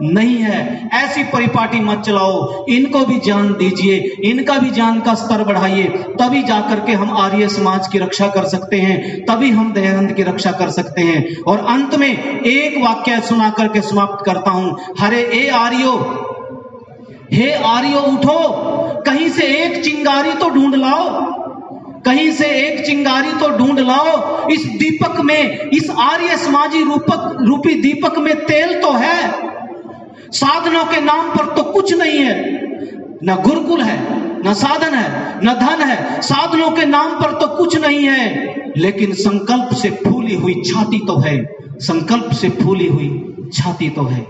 नहीं है, ऐसी परिपाटी मत चलाओ। इनको भी जान दीजिए, इनका भी जान का स्तर बढ़ाइए, तभी जाकर के हम आर्य समाज की रक्षा कर सकते हैं, तभी हम दयानंद की रक्षा कर सकते हैं। और अंत में एक वाक्य सुना करके समाप्त करता हूं। हरे ए आर्यो, हे आर्यो उठो, कहीं से एक चिंगारी तो ढूंढ लाओ, कहीं से एक चिंगारी तो ढूंढ लाओ। इस दीपक में, इस आर्य समाजी रूपी दीपक में तेल तो है, साधनों के नाम पर तो कुछ नहीं है। न गुरुकुल है, न साधन है, न धन है, साधनों के नाम पर तो कुछ नहीं है, लेकिन संकल्प से फूली हुई छाती तो है, संकल्प से फूली हुई छाती तो है।